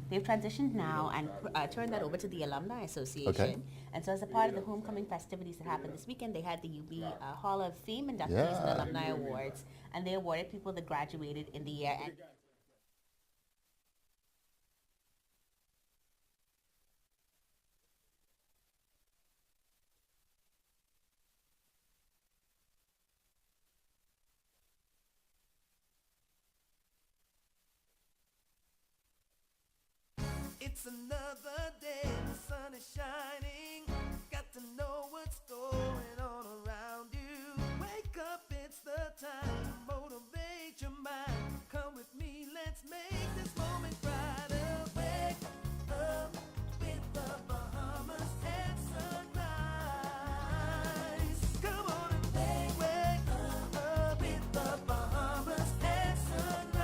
They've transitioned now and turned that over to the Alumni Association. Okay. And so as a part of the homecoming festivities that happened this weekend, they had the UB Hall of Fame inductees and Alumni Awards, and they awarded people that graduated in the year. And It's another day, the sun is shining. Got to know what's going on around you. Wake up, it's the time to motivate your mind. Come with me, let's make this moment brighter. Wake up with the Bahamas at sunrise. Come on and wake up with the Bahamas at sunrise.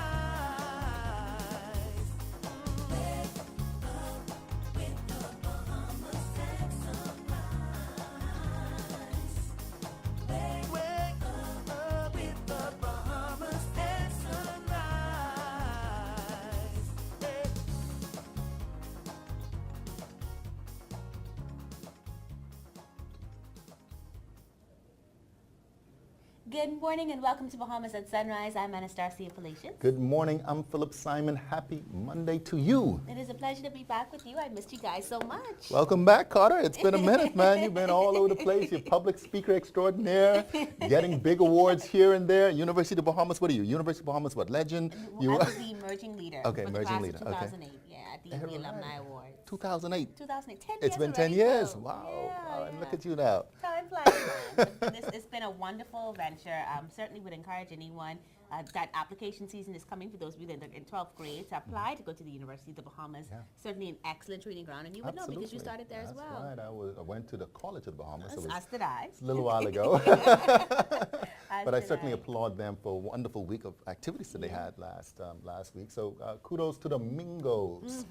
Wake up with the Bahamas at sunrise. Wake up with the Bahamas at sunrise. Hey. good morning and welcome to Bahamas at Sunrise. I'm Anastasia Palacios. Good morning. I'm Philip Simon. Happy Monday to you. It is a pleasure to be back with you. I missed you guys so much. Welcome back, Carter. It's been a minute, man. You've been all over the place. You're public speaker extraordinaire, getting big awards here and there. University of Bahamas, what are you? University of Bahamas, what, legend? I was the emerging leader Okay, for the emerging class leader, of okay. 2008, at the UB Alumni Awards. 2008. 2008, 10 years It's been 10 already, years. so, Wow. yeah, Wow, and look yeah. at you now. Time flies, man. It's been a wonderful venture. Certainly would encourage anyone that application season is coming for those of you that are in 12th grade to apply to go to the University of the Bahamas. Yeah. Certainly an excellent training ground, and you would know because you started there as well. That's right. I went to the College of the Bahamas. It was As did I. a little while ago. As But I did certainly applaud them for a wonderful week of activities that they had last week. So kudos to the Mingos.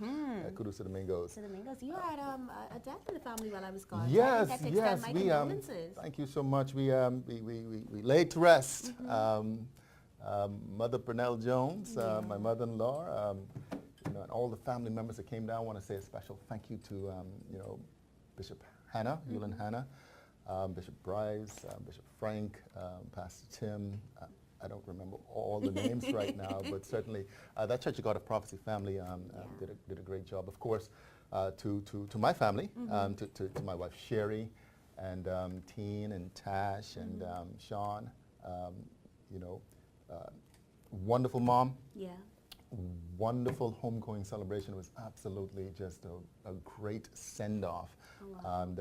Kudos to the Mingos. So the Mingos, you had a death in the family while I was gone. Yes, so I think yes. my condolences. Thank you so much. We laid to rest Mother Pernell Jones, my mother-in-law, and all the family members that came down. I want to say a special thank you to Bishop Hannah, Yulin Hannah, Bishop Bryce, Bishop Frank, Pastor Tim. I don't remember all the names right now, but certainly that Church of God of Prophecy family did a great job. Of course, to my family, to my wife Sherry, and Teen and Tash and Sean, wonderful mom. Yeah. Wonderful homegoing celebration. It was absolutely just a great send-off. Wow. And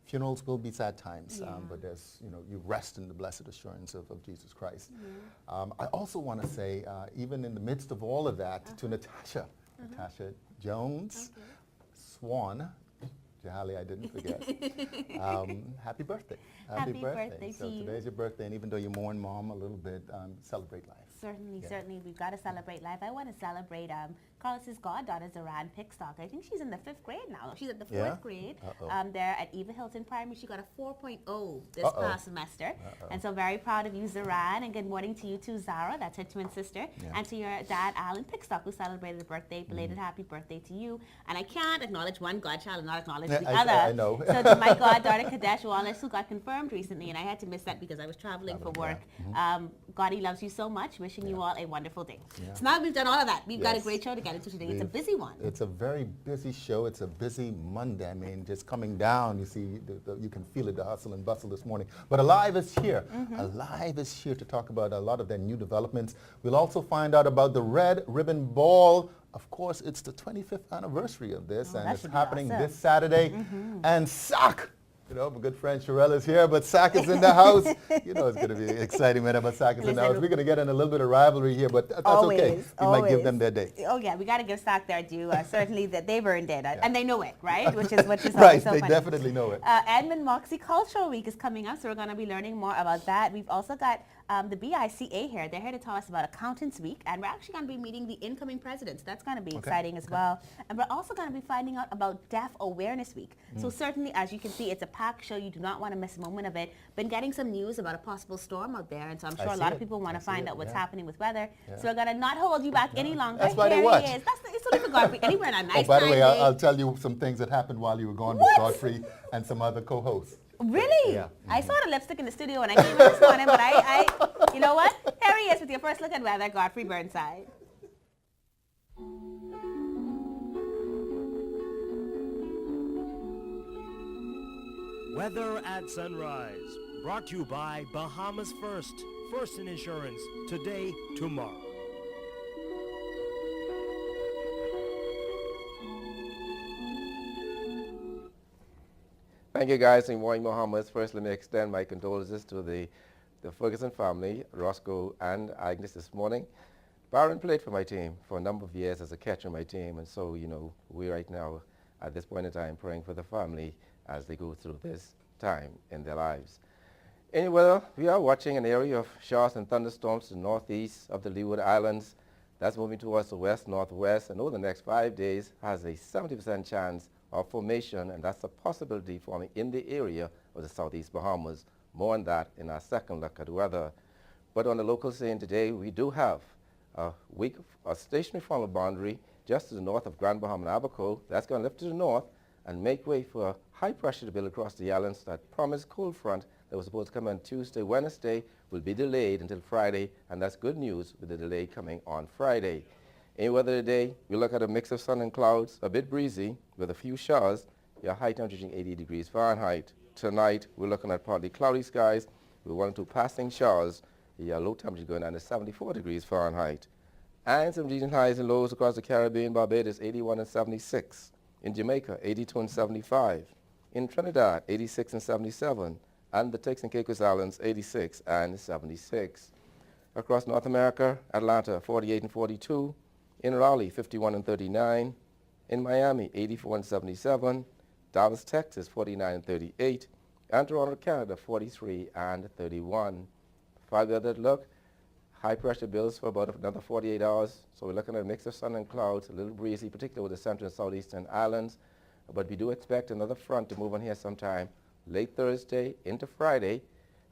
funerals will be sad times, but there's you rest in the blessed assurance of Jesus Christ. I also want to say, even in the midst of all of that, to Natasha Jones, Swan. Jahali, I didn't forget. Happy birthday. Happy birthday So to you. today's your birthday, and even though you mourn mom a little bit, celebrate life. Certainly, we've got to celebrate life. I want to celebrate Carlos's goddaughter, Zoran Pickstock. I think she's in the 5th grade now. She's at the 4th grade. There at Eva Hilton Primary. She got a 4.0 this past semester. And so very proud of you, Zoran. And good morning to you too, Zara. That's her twin sister. And to your dad, Alan Pickstock, who celebrated a birthday. Belated happy birthday to you. And I can't acknowledge one godchild and not acknowledge the other. I know. So to my goddaughter, Kadesh Wallace, who got confirmed recently, and I had to miss that because I was traveling for work. God, he loves you so much. Wishing you all a wonderful day. So now we've done all of that. We've got a great show to get into today. It's a busy one. It's a very busy show. It's a busy Monday. I mean, just coming down, you see, you can feel it, the hustle and bustle this morning. But Alive is here. Alive is here to talk about a lot of their new developments. We'll also find out about the Red Ribbon Ball. Of course, it's the 25th anniversary of this, and it's happening this Saturday. And SAC! My good friend Sherelle is here, but SAC is in the house. It's going to be exciting, man, but SAC is in the house. We're going to get in a little bit of rivalry here, but that's okay. We might give them their day. Oh, yeah, we got to give SAC their due. Certainly that they've earned it, and they know it, right? Which is right, always so they funny. definitely know it. Edmund Moxie Cultural Week is coming up, so we're going to be learning more about that. We've also got the BICA here. They're here to tell us about Accountants Week, and we're actually going to be meeting the incoming presidents. That's going to be exciting as well. And we're also going to be finding out about Deaf Awareness Week. So certainly, as you can see, it's a packed show. You do not want to miss a moment of it. Been getting some news about a possible storm out there, and so I'm sure a lot of people want to find out what's happening with weather. So we're going to not hold you back any longer. That's why they Here watch. he is. It's only for Godfrey. Anywhere on a nice By the way, Friday. I'll tell you some things that happened while you were gone with Godfrey and some other co-hosts. Really? Yeah. I saw the lipstick in the studio when I came in this morning, but I you know what? Here he is with your first look at weather, Godfrey Burnside. Weather at sunrise, brought to you by Bahamas First. First in insurance, today, tomorrow. Thank you guys in Wine Bahamas. First, let me extend my condolences to the Ferguson family, Roscoe and Agnes this morning. Byron played for my team for a number of years as a catcher on my team, and so, you know, we right now, at this point in time, praying for the family as they go through this time in their lives. In weather, we are watching an area of showers and thunderstorms to the northeast of the Leeward Islands. That's moving towards the west-northwest, and over the next 5 days has a 70% chance of formation, and that's a possibility forming in the area of the southeast Bahamas. More on that in our second look at weather. But on the local scene today, we do have a stationary form of boundary just to the north of Grand Bahama and Abaco. That's going to lift to the north and make way for a high pressure to build across the islands. That promised cold front that was supposed to come on Tuesday, Wednesday will be delayed until Friday, and that's good news with the delay coming on Friday. In weather today, we look at a mix of sun and clouds, a bit breezy with a few showers, your high temperature reaching 80 degrees Fahrenheit. Tonight, we're looking at partly cloudy skies with 1 or 2 passing showers, your low temperature going down to 74 degrees Fahrenheit. And some regional highs and lows across the Caribbean, Barbados 81 and 76. In Jamaica, 82 and 75. In Trinidad, 86 and 77. And the Turks and Caicos Islands, 86 and 76. Across North America, Atlanta, 48 and 42. In Raleigh, 51 and 39. In Miami, 84 and 77. Dallas, Texas, 49 and 38. And Toronto, Canada, 43 and 31. 5-weather look, high pressure builds for about another 48 hours. So we're looking at a mix of sun and clouds, a little breezy, particularly with the central and southeastern islands. But we do expect another front to move on here sometime late Thursday into Friday,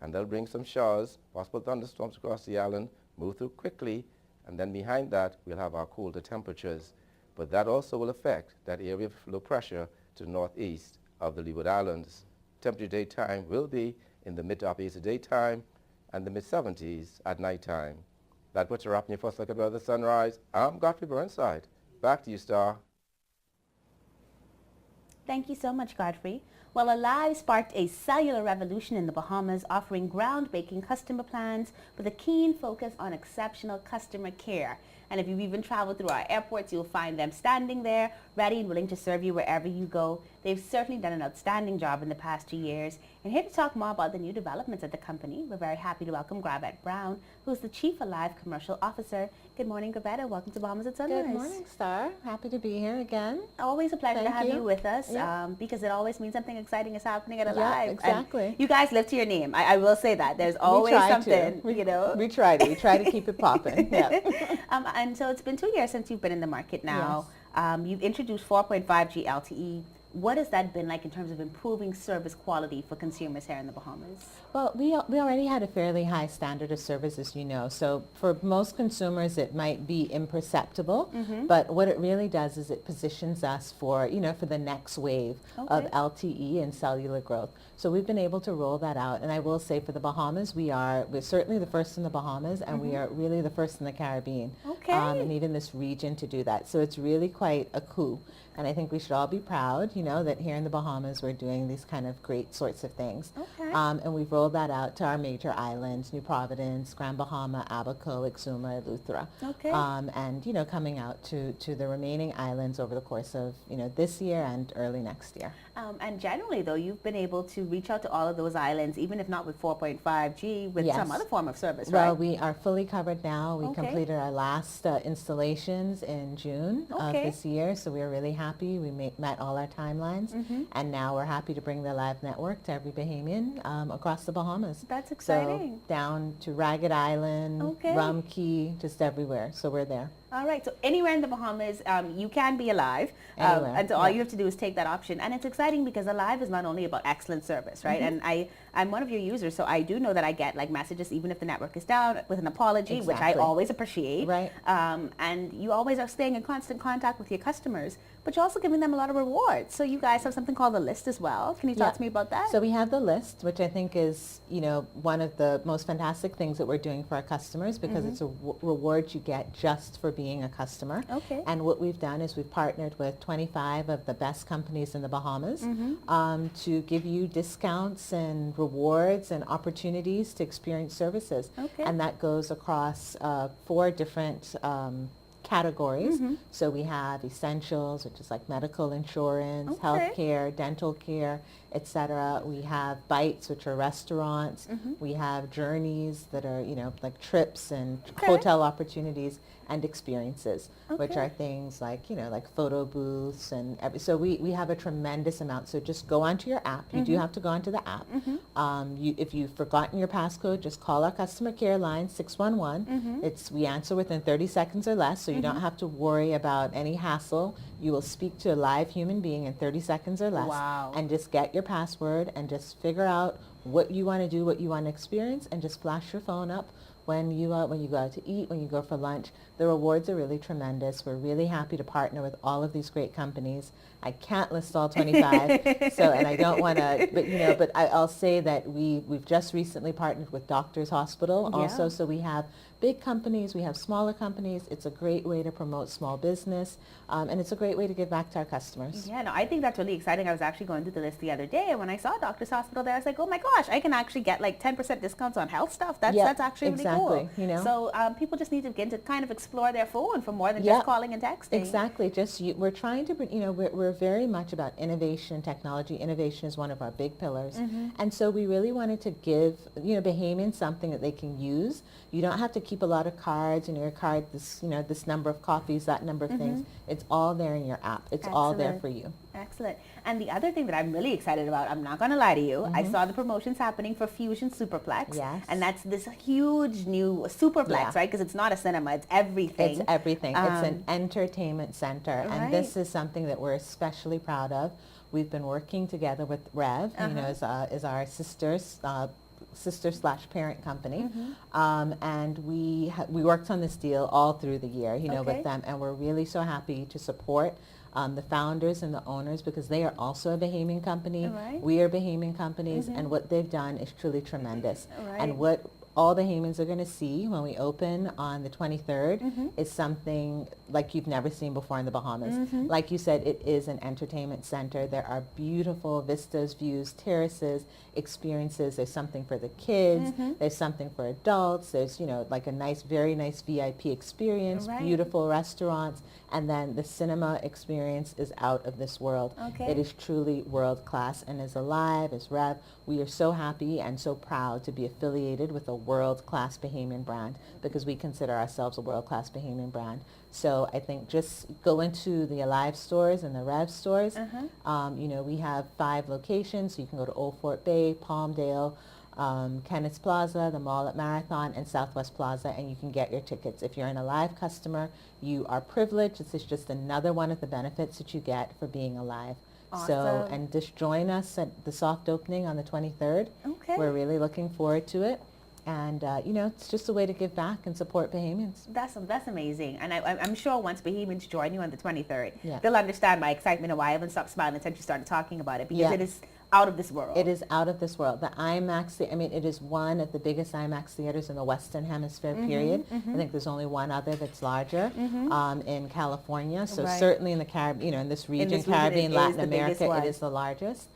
and that'll bring some showers, possible thunderstorms across the island, move through quickly, and then behind that we'll have our colder temperatures. But that also will affect that area of low pressure to the northeast of the Leeward Islands. Temperature daytime will be in the mid to upper 80s at daytime and the mid-70s at nighttime. That puts a wrap on your first look at weather sunrise. I'm Godfrey Burnside. Back to you, Star. Thank you so much, Godfrey. Well, Alive sparked a cellular revolution in the Bahamas, offering groundbreaking customer plans with a keen focus on exceptional customer care. And if you've even traveled through our airports, you'll find them standing there, ready and willing to serve you wherever you go. They've certainly done an outstanding job in the past 2 years. And here to talk more about the new developments at the company, we're very happy to welcome Gravette Brown, who's the Chief Alive Commercial Officer. Good morning, Gravette, and welcome to Bahamas at Sunrise. Good morning, Star. Happy to be here again. Always a pleasure to Thank have you. you with us, Yeah. Because it always means something exciting is happening at Alive. Yeah, exactly. And you guys live to your name. I will say that. There's always something, you know. We try to. We try to keep it popping. Yeah. And so it's been 2 years since you've been in the market now. You've introduced 4.5G LTE. What has that been like in terms of improving service quality for consumers here in the Bahamas? Well, we already had a fairly high standard of service, as you know. So for most consumers, it might be imperceptible, but what it really does is it positions us for, you know, for the next wave of LTE and cellular growth. So we've been able to roll that out. And I will say for the Bahamas, we're certainly the first in the Bahamas, and we are really the first in the Caribbean. And even this region to do that. So it's really quite a coup. And I think we should all be proud, you know, that here in the Bahamas we're doing these kind of great sorts of things. And we've rolled that out to our major islands, New Providence, Grand Bahama, Abaco, Exuma, Eleuthera. And, you know, coming out to the remaining islands over the course of, you know, this year and early next year. And generally, though, you've been able to reach out to all of those islands, even if not with 4.5G, with some other form of service, right? Well, we are fully covered now. We completed our last installations in June of this year, so we are really happy. We met all our time timelines. And now we're happy to bring the live network to every Bahamian across the Bahamas. That's exciting. So down to Ragged Island, Okay. Rum Key, just everywhere. So we're there. All right, so anywhere in the Bahamas, you can be Alive. Anywhere, And so all yeah. you have to do is take that option. And it's exciting because Alive is not only about excellent service, right? And I'm one of your users, so I do know that I get like messages even if the network is down with an apology, which I Exactly. always appreciate. Right. And you always are staying in constant contact with your customers, but you're also giving them a lot of rewards. So you guys have something called the list as well. Can you talk Yeah. to me about that? So we have the list, which I think is, you know, one of the most fantastic things that we're doing for our customers because it's a reward you get just for being a customer. Okay. And what we've done is we've partnered with 25 of the best companies in the Bahamas to give you discounts and rewards and opportunities to experience services. Okay. And that goes across 4 different categories. So we have essentials, which is like medical insurance, Okay. healthcare, dental care, etc. We have bites, which are restaurants. We have journeys that are, you know, like trips and Okay. hotel opportunities and experiences, which Okay. are things like, you know, like photo booths and so we have a tremendous amount. So just go onto your app. You do have to go onto the app. If you've forgotten your passcode, just call our customer care line 611. We answer within 30 seconds or less, so you don't have to worry about any hassle. You will speak to a live human being in 30 seconds or less. Wow. And just get your password and just figure out what you want to do, what you want to experience, and just flash your phone up when you go out to eat, when you go for lunch. The rewards are really tremendous. We're really happy to partner with all of these great companies. I can't list all 25, so, and I don't want to, but you know, but I'll say that we've just recently partnered with Doctors Hospital also, Yeah. so we have big companies, we have smaller companies. It's a great way to promote small business, and it's a great way to give back to our customers. Yeah, no, I think that's really exciting. I was actually going through the list the other day, and when I saw Doctor's Hospital there, I was like, oh my gosh, I can actually get like 10% discounts on health stuff. That's actually exactly, really cool. you know. So people just need to begin to kind of explore their phone for more than Yeah. just calling and texting. Exactly. We're trying to, you know, we're very much about innovation and technology. Innovation is one of our big pillars. And so we really wanted to give, you know, Bahamians something that they can use. You don't have to keep a lot of cards in your card, this, you know, this number of coffees, that number of things. It's all there in your app. It's all there Excellent. for you. Excellent. And the other thing that I'm really excited about, I'm not going to lie to you, I saw the promotions happening for Fusion Superplex. Yes. And that's this huge new Superplex, Yeah. right? Because it's not a cinema, it's everything. It's everything. It's an entertainment center. And this is something that we're especially proud of. We've been working together with Rev, you know, is our sister/parent company, and we worked on this deal all through the year, you know, Okay. with them, and we're really so happy to support the founders and the owners because they are also a Bahamian company. Right. We are Bahamian companies, and what they've done is truly tremendous. Right. And what all Bahamians are going to see when we open on the 23rd is something like you've never seen before in the Bahamas. Like you said, it is an entertainment center. There are beautiful vistas, views, terraces, experiences. There's something for the kids. There's something for adults. There's, you know, like a nice, very nice VIP experience, Right. beautiful restaurants, and then the cinema experience is out of this world. Okay. It is truly world class and is alive, is Rev. We are so happy and so proud to be affiliated with a world-class Bahamian brand because we consider ourselves a world-class Bahamian brand. So I think just go into the Alive stores and the Rev stores. You know, we have 5 locations. So you can go to Old Fort Bay, Palmdale, Kenneth's Plaza, the mall at Marathon, and Southwest Plaza, and you can get your tickets. If you're an Alive customer, you are privileged. This is just another one of the benefits that you get for being Alive. So, Awesome. and just join us at the soft opening on the 23rd. Okay. We're really looking forward to it. And, you know, it's just a way to give back and support Bahamians. That's amazing. And I'm sure once Bahamians join you on the 23rd, Yeah. they'll understand my excitement and why I haven't stopped smiling since you started talking about it because Yeah. it is out of this world. It is out of this world. The IMAX, I mean, it is one of the biggest IMAX theaters in the Western Hemisphere, period. I think there's only one other that's larger in California. So Right. certainly in the Caribbean, you know, in this region, this region, Caribbean, it is Latin the biggest America, one. it is the largest.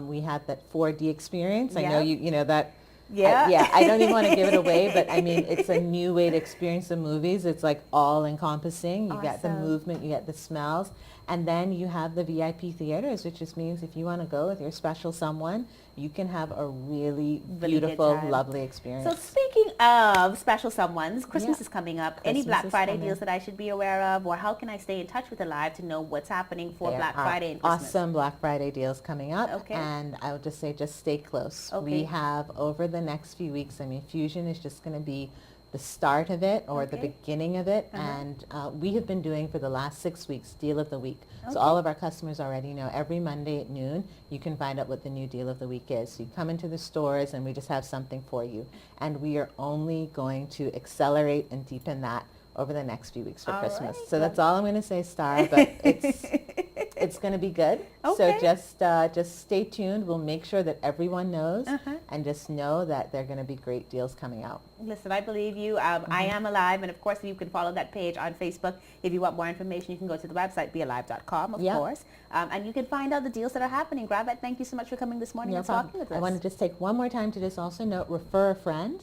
We have that 4D experience. I Yeah. know you know that. Yeah. Yeah, I don't even want to give it away, but I mean, it's a new way to experience the movies. It's like all encompassing. You get the Awesome. movement, you get the smells, And then you have the VIP theaters, which just means if you want to go with your special someone, you can have a really beautiful, lovely experience. So speaking of special someones, Christmas is coming up. Any Black Friday deals that I should be aware of, or how can I stay in touch with Alive to know what's happening for Black Friday and Christmas? Awesome Black Friday deals coming up, and I would just say just stay close. We have over the next few weeks, I mean, Fusion is just going to be the start of it or the beginning of it, and we have been doing for the last 6 weeks Deal of the Week. So all of our customers already know every Monday at noon you can find out what the new Deal of the Week is. So you come into the stores and we just have something for you, and we are only going to accelerate and deepen that over the next few weeks for Christmas. So that's all I'm going to say, Star, but it's going to be good. So just stay tuned. We'll make sure that everyone knows, and just know that there are going to be great deals coming out. Listen, I believe you. I am Alive, and of course you can follow that page on Facebook. If you want more information, you can go to the website, bealive.com, of course, and you can find out the deals that are happening. Gravette, thank you so much for coming this morning and talking with us. I want to just take one more time to just also note, refer a friend.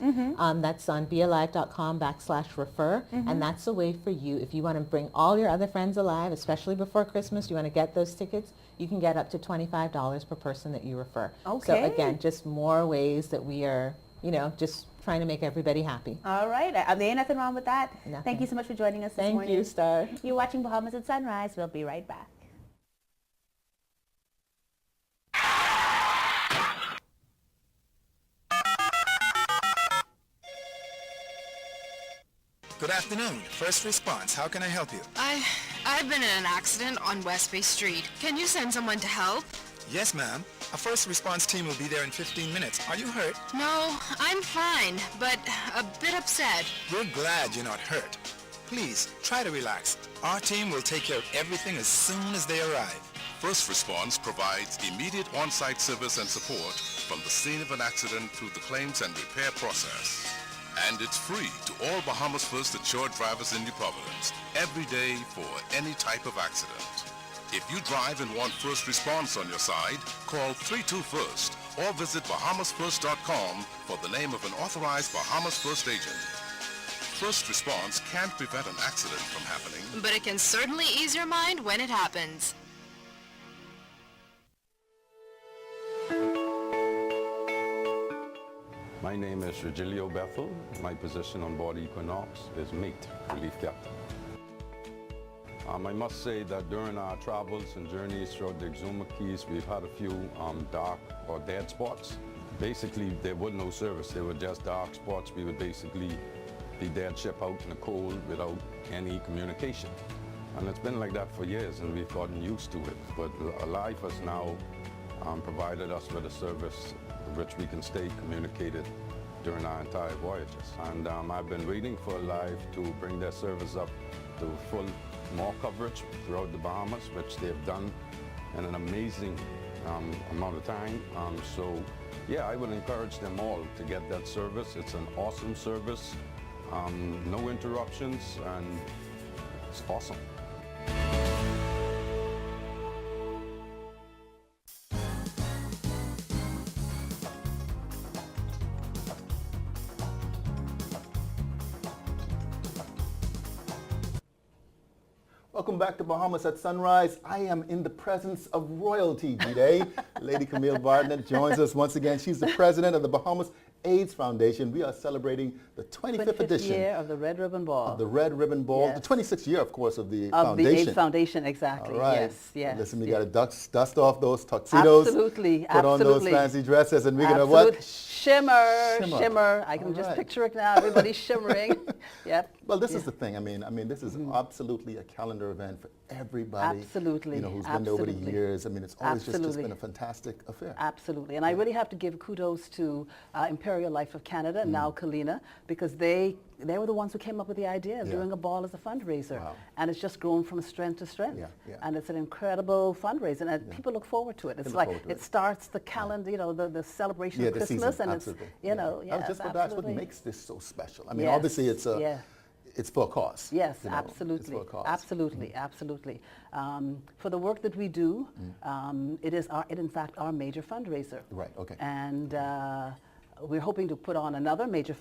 That's on bealive.com/refer, and that's a way for you, if you want to bring all your other friends alive, especially before Christmas, you want to get those tickets, you can get up to $25 per person that you refer. So again, just more ways that we are, just trying to make everybody happy. All right. There ain't nothing wrong with that. Nothing. Thank you so much for joining us this morning. Thank you, Star. You're watching Bahamas at Sunrise. We'll be right back. Good afternoon. First response. How can I help you? I've been in an accident on West Bay Street. Can you send someone to help? Yes, ma'am. A first response team will be there in 15 minutes. Are you hurt? No, I'm fine, but a bit upset. We're glad you're not hurt. Please, try to relax. Our team will take care of everything as soon as they arrive. First Response provides immediate on-site service and support from the scene of an accident through the claims and repair process. And it's free to all Bahamas First insured drivers in New Providence, every day for any type of accident. If you drive and want First Response on your side, call 32-FIRST or visit bahamasfirst.com for the name of an authorized Bahamas First agent. First Response can't prevent an accident from happening, but it can certainly ease your mind when it happens. My name is Regilio Bethel. My position on board Equinox is mate, relief captain. I must say that during our travels and journeys throughout the Exuma Keys, we've had a few dark or dead spots. Basically, there was no service. They were just dark spots. We would basically be dead ship out in the cold without any communication. And it's been like that for years, and we've gotten used to it. But Alive has now provided us with a service which we can stay communicated during our entire voyages. And I've been waiting for Alive to bring their service up to full more coverage throughout the Bahamas, which they've done in an amazing amount of time. So yeah, I would encourage them all to get that service. It's an awesome service, no interruptions, and it's awesome. Welcome back to Bahamas at Sunrise. I am in the presence of royalty today. Lady Camille Barnett joins us once again. She's the president of the Bahamas AIDS Foundation. We are celebrating the 25th edition year of the Red Ribbon Ball. Of the Red Ribbon Ball. Yes. The 26th year, of course, of the of foundation. The AIDS Foundation, exactly. All right. Yes, yes. Listen, we got to dust off those tuxedos. Absolutely, put on those fancy dresses, and we're going to what? Shimmer. I can just picture it now. Everybody's shimmering. Yep. Well, this is the thing. I mean, this is absolutely a calendar event for everybody. Absolutely. You know, who's been there over the years. I mean, it's always just been a fantastic affair. Absolutely. And I really have to give kudos to Imperial Life of Canada, now Kalina, because they were the ones who came up with the idea of doing a ball as a fundraiser. Wow. And it's just grown from strength to strength. And it's an incredible fundraiser. And people look forward to it. It's like it starts the calendar, you know, the celebration of Christmas. Season, and it's, you know, that's what makes this so special. I mean, obviously it's it's for a cause. Yes, you know, absolutely. It's for a cause. Absolutely, absolutely. For the work that we do, it is in fact our major fundraiser. Right. Okay. And we're hoping to put on another major,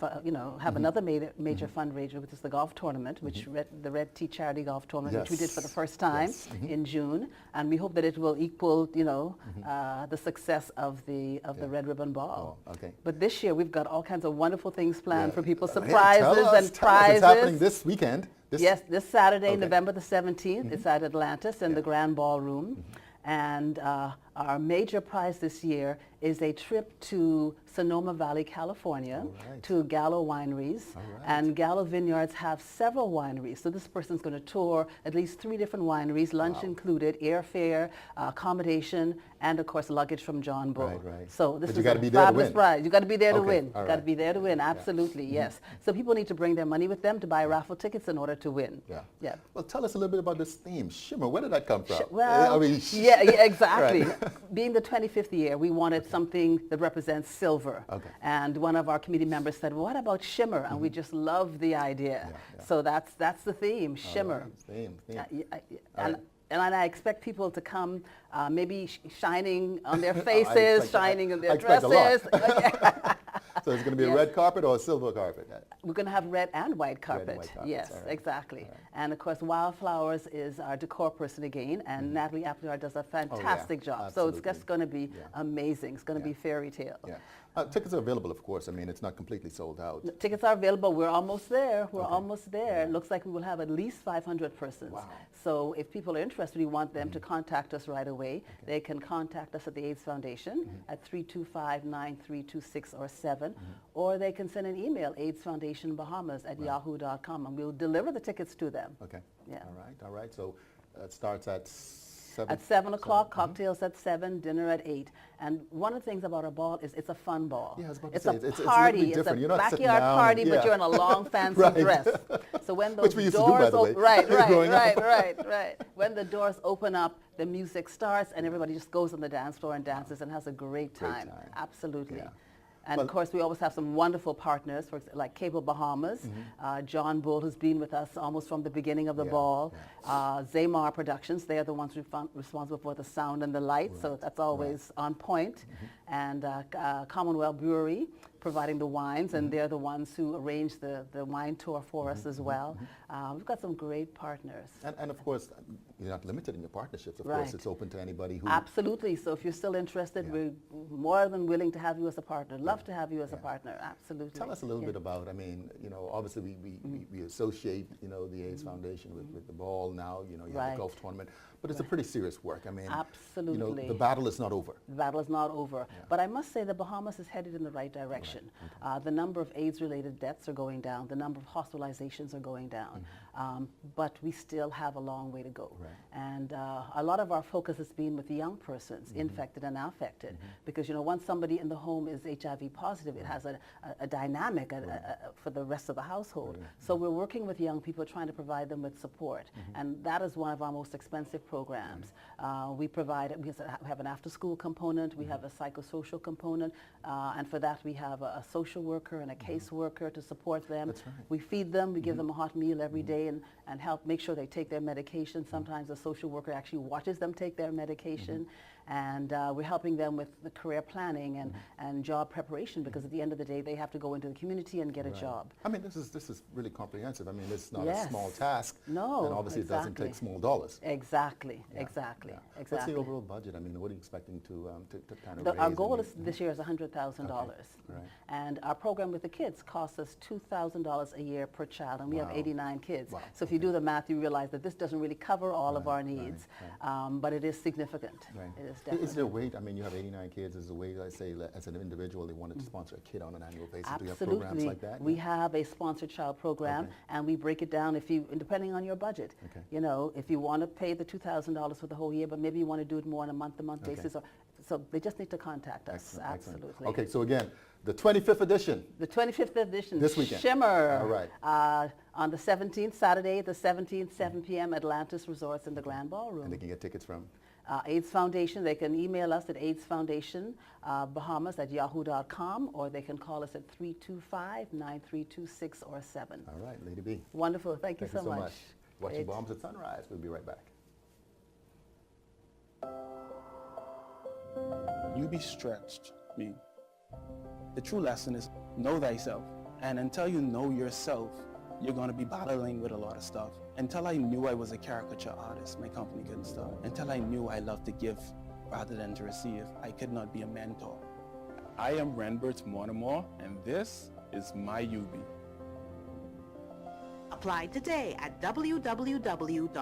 have another major fundraiser, which is the golf tournament, which the Red Tea Charity Golf Tournament, which we did for the first time in June, and we hope that it will equal, the success of the Red Ribbon Ball. Oh, okay. But this year we've got all kinds of wonderful things planned for people, Hey, surprises and prizes. It's happening this weekend. Yes, this Saturday, November the 17th. It's at Atlantis in the Grand Ballroom. And our major prize this year is a trip to Sonoma Valley, California, to Gallo Wineries. And Gallo Vineyards have several wineries. So this person's going to tour at least 3 different wineries, lunch included, airfare, accommodation, and of course luggage from John Bull. So this is a fabulous prize. You got to be there to win. You got to be there to win. Absolutely, yes. So people need to bring their money with them to buy raffle tickets in order to win. Yeah. Well, tell us a little bit about this theme, Shimmer. Where did that come from? Well, yeah, exactly. Being the 25th year, we wanted something that represents silver. And one of our committee members said, what about shimmer? And we just love the idea. So that's the theme, shimmer. And I expect people to come maybe shining on their faces, shining in their dresses. So it's going to be a red carpet or a silver carpet? We're going to have red and white carpet. Yes, exactly. And of course, Wildflowers is our decor person again, and Natalie Appleyard does a fantastic job. So it's just going to be amazing. It's going to be fairy tale. Tickets are available, of course. I mean, it's not completely sold out. Tickets are available. We're almost there. We're almost there. It looks like we will have at least 500 persons. So if people are interested, we want them to contact us right away. They can contact us at the AIDS Foundation at 325-9326 or 7, or they can send an email, aidsfoundationbahamas@yahoo.com, and we'll deliver the tickets to them. All right. So it starts at 7? At 7 o'clock, cocktails at 7, dinner at 8. And one of the things about our ball is it's a fun ball. It's a party. It's a backyard party, but you're in a long fancy dress. So when those doors open, right. When the doors open up, the music starts and everybody just goes on the dance floor and dances and has a great time. Absolutely. And of course, we always have some wonderful partners, like Cable Bahamas, John Bull, who's been with us almost from the beginning of the ball, Zamar Productions, they are the ones responsible for the sound and the light, so that's always on point. And Commonwealth Brewery, providing the wines, and they're the ones who arrange the wine tour for us as well. We've got some great partners. And of course, you're not limited in your partnerships. Of course, it's open to anybody who... Absolutely. So if you're still interested, we're more than willing to have you as a partner. Love to have you as a partner. Absolutely. Tell us a little bit about, I mean, obviously we associate, the AIDS Foundation with the ball now, you have the golf tournament. But it's a pretty serious work. I mean, absolutely. The battle is not over. The battle is not over. But I must say the Bahamas is headed in the right direction. The number of AIDS-related deaths are going down. The number of hospitalizations are going down. But we still have a long way to go. And a lot of our focus has been with the young persons, infected and affected. Because, once somebody in the home is HIV positive, it has a dynamic for the rest of the household. So we're working with young people, trying to provide them with support. And that is one of our most expensive programs. We have an after-school component, we have a psychosocial component, and for that we have a social worker and a caseworker to support them. We feed them, we give them a hot meal every day and help make sure they take their medication. Sometimes the social worker actually watches them take their medication. And we're helping them with the career planning and job preparation, because at the end of the day they have to go into the community and get a job. I mean, this is really comprehensive. I mean, it's not a small task. No, and obviously it doesn't take small dollars. Exactly. What's the overall budget? I mean, what are you expecting to kind of raise? Our goal this year is $100,000. And our program with the kids costs us $2,000 a year per child, and we have 89 kids. So if you do the math, you realize that this doesn't really cover all of our needs, but it is significant. It is definitely. Is there a way, I mean, you have 89 kids, is there a way, let's say, as an individual, they wanted to sponsor a kid on an annual basis? Absolutely. Do you have programs like that? We have a sponsored child program, and we break it down depending on your budget. If you want to pay the $2,000 for the whole year, but maybe you want to do it more on a month-to-month basis. So they just need to contact us. Excellent. Absolutely. Okay, so again, the 25th edition. The 25th edition. This weekend. Shimmer. All right. On the 17th, Saturday, the 17th, 7 p.m. Atlantis Resorts in the Grand Ballroom. And they can get tickets from? AIDS Foundation. They can email us at aidsfoundationbahamas@yahoo.com, or they can call us at 325-9326 or 7. All right, Lady B. Wonderful. Thank you so much. Watching Bombs at Sunrise. We'll be right back. You be stretched. I mean, The true lesson is know thyself. And until you know yourself, you're going to be battling with a lot of stuff. Until I knew I was a caricature artist, my company couldn't start. Until I knew I loved to give rather than to receive, I could not be a mentor. I am Renbert Mortimer, and this is my UB. Apply today at www.ub.edu.bs.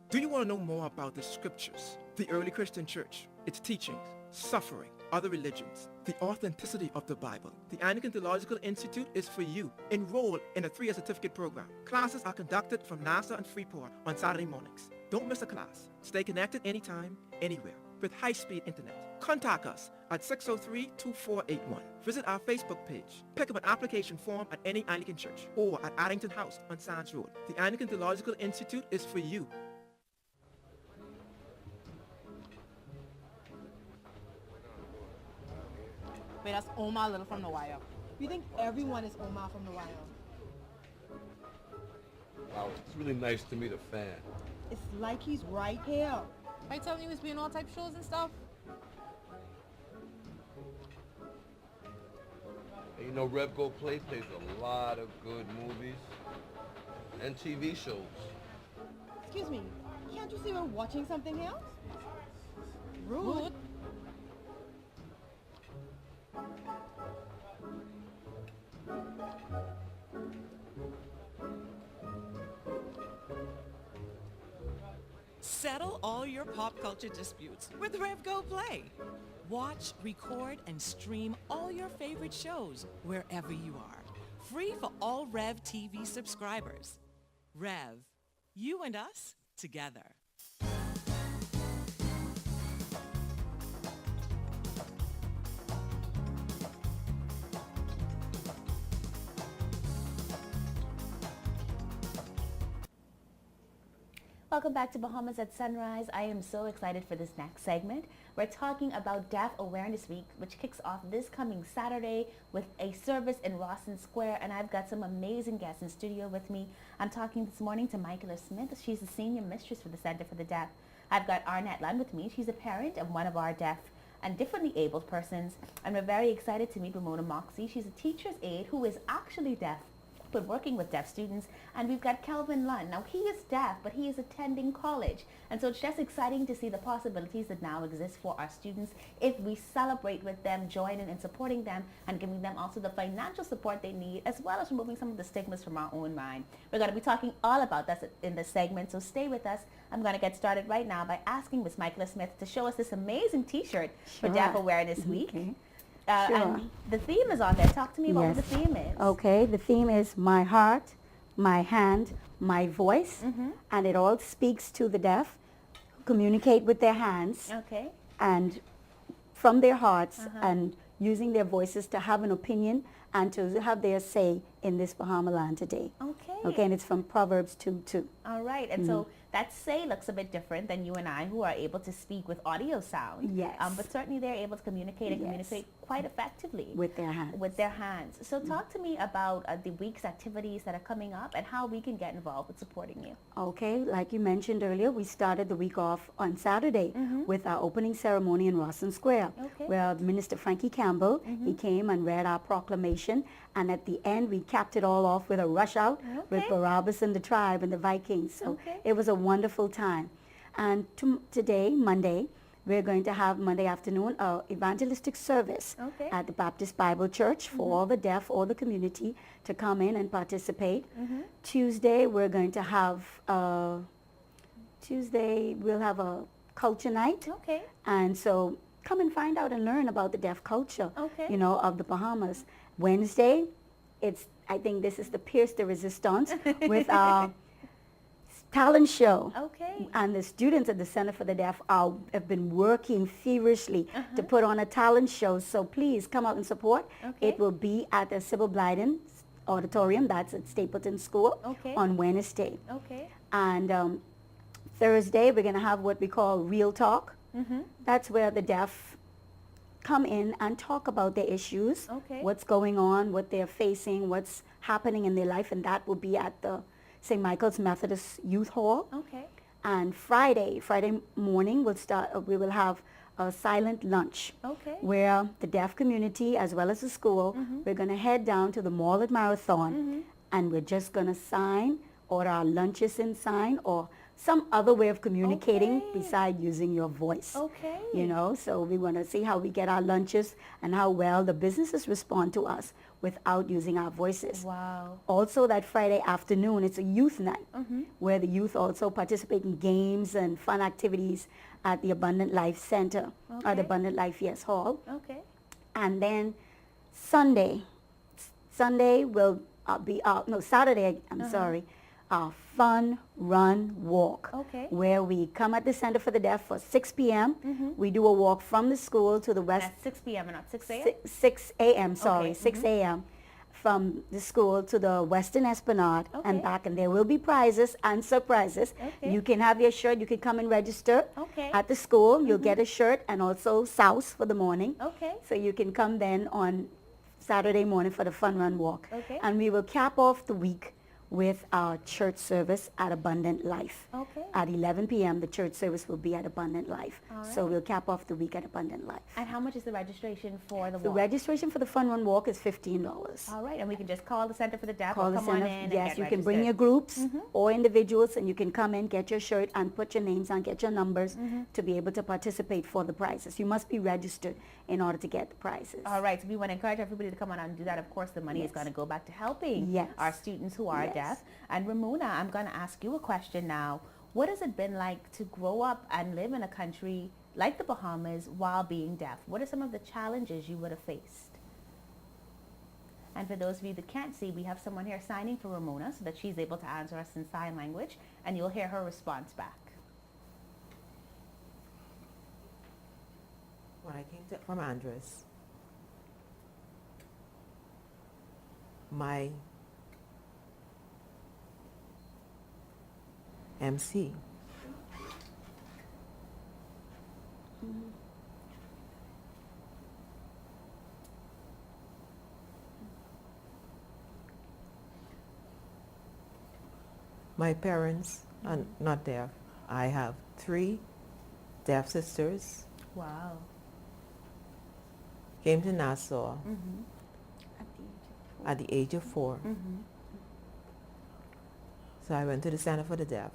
Do you want to know more about the scriptures, the early Christian church, its teachings, suffering, other religions, the authenticity of the Bible? The Anglican Theological Institute is for you. Enroll in a 3-year certificate program. Classes are conducted from NASA and Freeport on Saturday mornings. Don't miss a class. Stay connected anytime, anywhere, with high-speed internet. Contact us at 603-2481. Visit our Facebook page. Pick up an application form at any Anglican church or at Addington House on Sands Road. The Anglican Theological Institute is for you. Wait, that's Omar Little from The Wire. You think everyone is Omar from The Wire? Wow, it's really nice to meet a fan. It's like he's right here. Are you telling me he was being all type shows and stuff? And you know, Rev Go Play plays a lot of good movies and TV shows. Excuse me, can't you see we're watching something else? Rude. Settle all your pop culture disputes with Rev Go Play. Watch, record, and stream all your favorite shows wherever you are. Free for all Rev TV subscribers. Rev, you and us together. Welcome back to Bahamas at Sunrise. I am so excited for this next segment. We're talking about Deaf Awareness Week, which kicks off this coming Saturday with a service in Rawson Square, and I've got some amazing guests in studio with me. I'm talking this morning to Michaela Smith. She's the senior mistress for the Center for the Deaf. I've got Arnett Lund with me. She's a parent of one of our deaf and differently abled persons, and we're very excited to meet Ramona Moxie. She's a teacher's aide who is actually deaf, but working with deaf students. And we've got Kelvin Lund. Now, he is deaf, but he is attending college. And so it's just exciting to see the possibilities that now exist for our students if we celebrate with them, join in supporting them, and giving them also the financial support they need, as well as removing some of the stigmas from our own mind. We're going to be talking all about that in this segment, so stay with us. I'm going to get started right now by asking Miss Michaela Smith to show us this amazing T-shirt for Deaf Awareness Week. Okay. Sure. And the theme is on there. Talk to me about what the theme is. Okay, the theme is my heart, my hand, my voice, and it all speaks to the deaf, communicate with their hands, and from their hearts, and using their voices to have an opinion and to have their say in this Bahama land today. Okay, and it's from Proverbs 2:2. All right, and so that say looks a bit different than you and I, who are able to speak with audio sound. Yes. But certainly they're able to communicate and communicate quite effectively. With their hands. With their hands. So talk to me about the week's activities that are coming up and how we can get involved with supporting you. Okay, like you mentioned earlier, we started the week off on Saturday with our opening ceremony in Rawson Square, where Minister Frankie Campbell, he came and read our proclamation, and at the end we capped it all off with a rush out with Barabbas and the tribe and the Vikings. So it was a wonderful time. And today, Monday, we're going to have Monday afternoon a evangelistic service at the Baptist Bible Church for all the deaf, all the community to come in and participate. Tuesday, we're going to have we'll have a culture night. And so come and find out and learn about the deaf culture, you know, of the Bahamas. Wednesday, I think this is the Pierce the Resistance with our talent show. And the students at the Center for the Deaf have been working feverishly to put on a talent show. So please come out and support. It will be at the Sybil Blyden Auditorium, that's at Stapleton School, on Wednesday. And Thursday, we're going to have what we call Real Talk. That's where the deaf come in and talk about their issues, what's going on, what they're facing, what's happening in their life, and that will be at the St. Michael's Methodist Youth Hall. And Friday morning, we will have a silent lunch. Okay. Where the deaf community as well as the school, we're going to head down to the mall at Marathon and we're just going to sign, order our lunches and sign, or some other way of communicating beside using your voice. Okay. You know, so we want to see how we get our lunches and how well the businesses respond to us without using our voices. Wow. Also that Friday afternoon, it's a youth night where the youth also participate in games and fun activities at the Abundant Life Center, or the Abundant Life Hall. Okay. And then Sunday will be, Saturday, I'm sorry, our fun run walk, where we come at the Center for the Deaf for 6 p.m. We do a walk from the school to the west. At 6 p.m. and not 6 a.m.? 6 a.m., sorry, 6 a.m. from the school to the Western Esplanade and back, and there will be prizes and surprises. You can have your shirt, you can come and register at the school. You'll get a shirt and also sauce for the morning. So you can come then on Saturday morning for the fun run walk. And we will cap off the week with our church service at Abundant Life. At 11 p.m., the church service will be at Abundant Life. So we'll cap off the week at Abundant Life. And how much is the registration for the walk? The registration for the Fun Run Walk is $15. All right, and we can just call the Center for the Deaf Call or the come center. on in Yes, and you get can bring your registered. groups or individuals, and you can come in, get your shirt, and put your names on, get your numbers to be able to participate for the prizes. You must be registered in order to get the prizes. All right, so we want to encourage everybody to come on and do that. Of course, the money is going to go back to helping our students who are deaf. And Ramona, I'm going to ask you a question now. What has it been like to grow up and live in a country like the Bahamas while being deaf? What are some of the challenges you would have faced? And for those of you that can't see, we have someone here signing for Ramona so that she's able to answer us in sign language, and you'll hear her response back. When I came from Andres, my MC my parents are not deaf. I have 3 deaf sisters. Wow. Came to Nassau at the age of 4. So I went to the Center for the Deaf.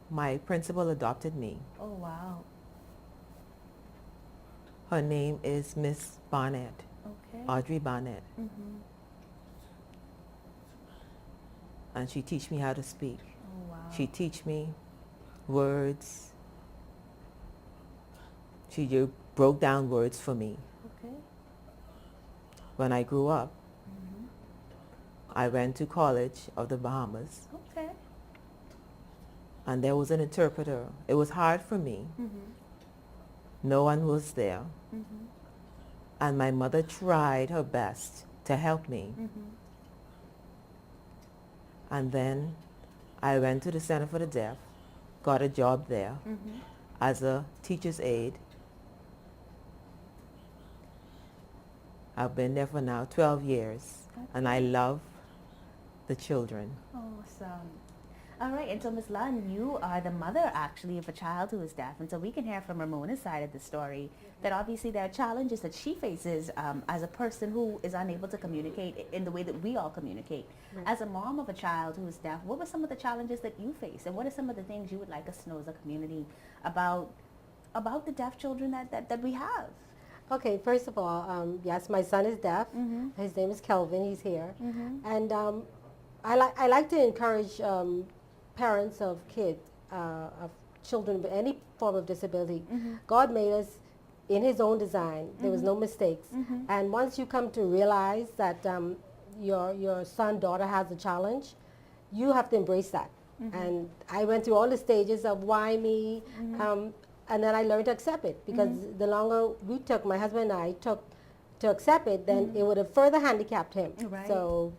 My principal adopted me. Oh, wow. Her name is Miss Barnett, Audrey Barnett. And she teach me how to speak. Oh, wow. She teach me words. She broke down words for me. When I grew up, I went to College of the Bahamas. And there was an interpreter. It was hard for me. No one was there. And my mother tried her best to help me. And then I went to the Center for the Deaf, got a job there as a teacher's aide. I've been there for now 12 years, and I love the children. Awesome. All right, and so Ms. Lunn, you are the mother actually of a child who is deaf, and so we can hear from Ramona's side of the story that obviously there are challenges that she faces as a person who is unable to communicate in the way that we all communicate. As a mom of a child who is deaf, what were some of the challenges that you face, and what are some of the things you would like us to know as a community about the deaf children that we have? Okay, first of all, yes, my son is deaf. His name is Kelvin. He's here. And I like to encourage parents of kids, of children with any form of disability. God made us in his own design. There was no mistakes. And once you come to realize that your son, daughter has a challenge, you have to embrace that. And I went through all the stages of why me, and then I learned to accept it, because the longer we took, my husband and I took to accept it, then it would have further handicapped him. Right. So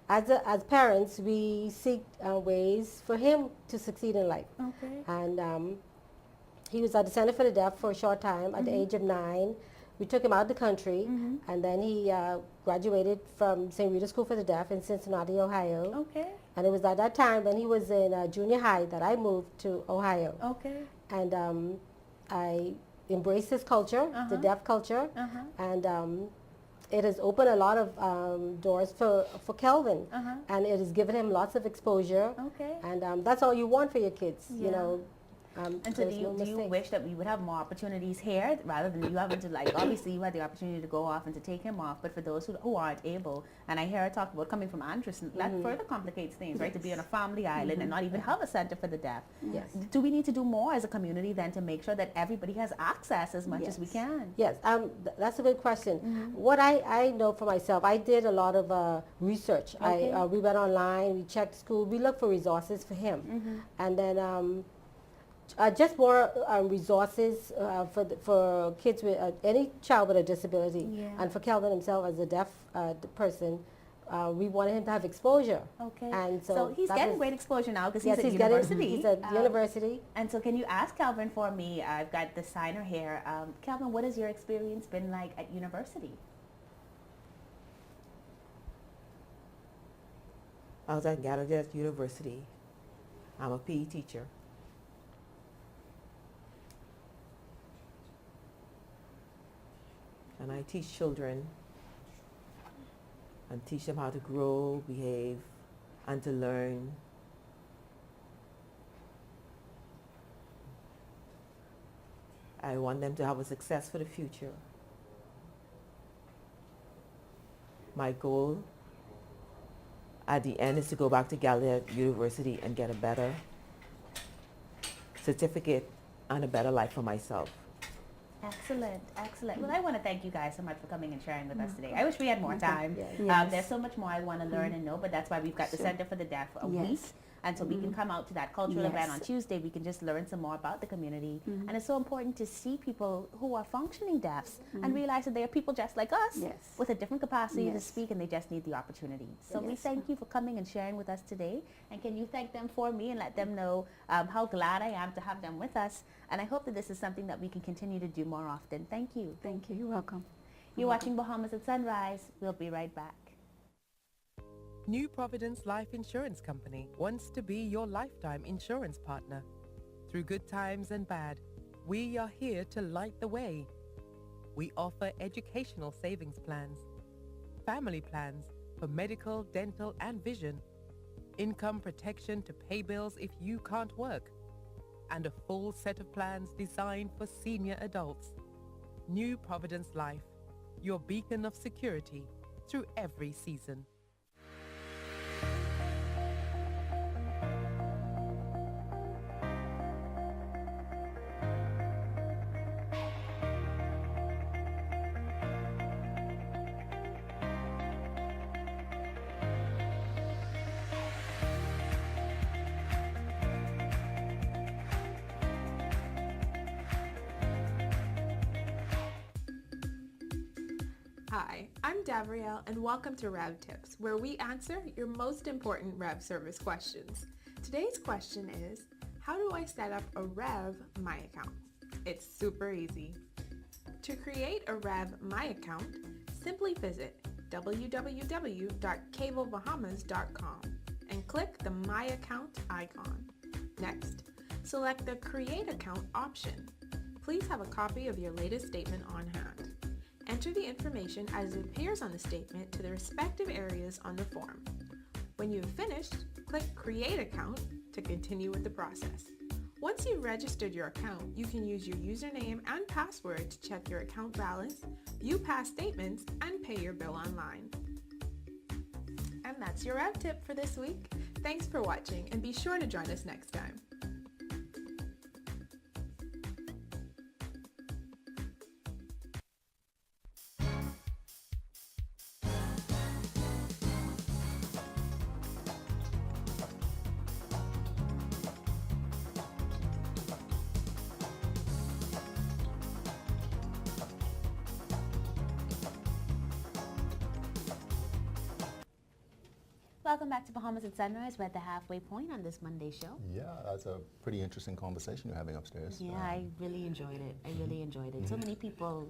as parents, we seek ways for him to succeed in life. And he was at the Center for the Deaf for a short time at the age of 9. We took him out of the country, and then he graduated from St. Rita's School for the Deaf in Cincinnati, Ohio. And it was at that time when he was in junior high that I moved to Ohio. and I embrace his culture, the deaf culture, and it has opened a lot of doors for Kelvin, and it has given him lots of exposure. Okay. And that's all you want for your kids, you know. And so do you wish that we would have more opportunities here rather than you having to, like, obviously you had the opportunity to go off and to take him off, but for those who aren't able, and I hear her talk about coming from Anderson, that further complicates things, right? To be on a family island and not even have a center for the deaf. Yes. Do we need to do more as a community then to make sure that everybody has access as much as we can? Yes, that's a good question. What I know for myself, I did a lot of research. Okay. We went online, we checked school, we looked for resources for him. And then just more resources for kids with any child with a disability, and for Kelvin himself as a deaf person. We wanted him to have exposure. Okay. And so he's getting great exposure now because yes, he's at university. He's at university. And so can you ask Kelvin for me? I've got the signer here. Kelvin, what has your experience been like at university? I was at Gallaudet University. I'm a PE teacher. And I teach children and teach them how to grow, behave, and to learn. I want them to have a success for the future. My goal at the end is to go back to Gallaudet University and get a better certificate and a better life for myself. Excellent, excellent. Well, I want to thank you guys so much for coming and sharing with us today. I wish we had more time. There's so much more I want to learn and know, but that's why we've got the Center for the Deaf a week. And so we can come out to that cultural event on Tuesday. We can just learn some more about the community. And it's so important to see people who are functioning deafs and realize that they are people just like us with a different capacity to speak, and they just need the opportunity. So we thank you for coming and sharing with us today. And can you thank them for me and let them know how glad I am to have them with us. And I hope that this is something that we can continue to do more often. Thank you. Thank you. You're welcome. You're watching Bahamas at Sunrise. We'll be right back. New Providence Life Insurance Company wants to be your lifetime insurance partner. Through good times and bad, we are here to light the way. We offer educational savings plans, family plans for medical, dental, and vision, income protection to pay bills if you can't work, and a full set of plans designed for senior adults. New Providence Life, your beacon of security through every season. Hi, I'm Davrielle, and welcome to Rev Tips, where we answer your most important Rev service questions. Today's question is, how do I set up a Rev My Account? It's super easy. To create a Rev My Account, simply visit www.cablebahamas.com and click the My Account icon. Next, select the Create Account option. Please have a copy of your latest statement on hand. Enter the information as it appears on the statement to the respective areas on the form. When you've finished, click Create Account to continue with the process. Once you've registered your account, you can use your username and password to check your account balance, view past statements, and pay your bill online. And that's your Rev Tip for this week. Thanks for watching, and be sure to join us next time. Welcome back to Bahamas at Sunrise. We're at the halfway point on this Monday show. Yeah, that's a pretty interesting conversation you're having upstairs. Yeah, I really enjoyed it. I really enjoyed it. So many people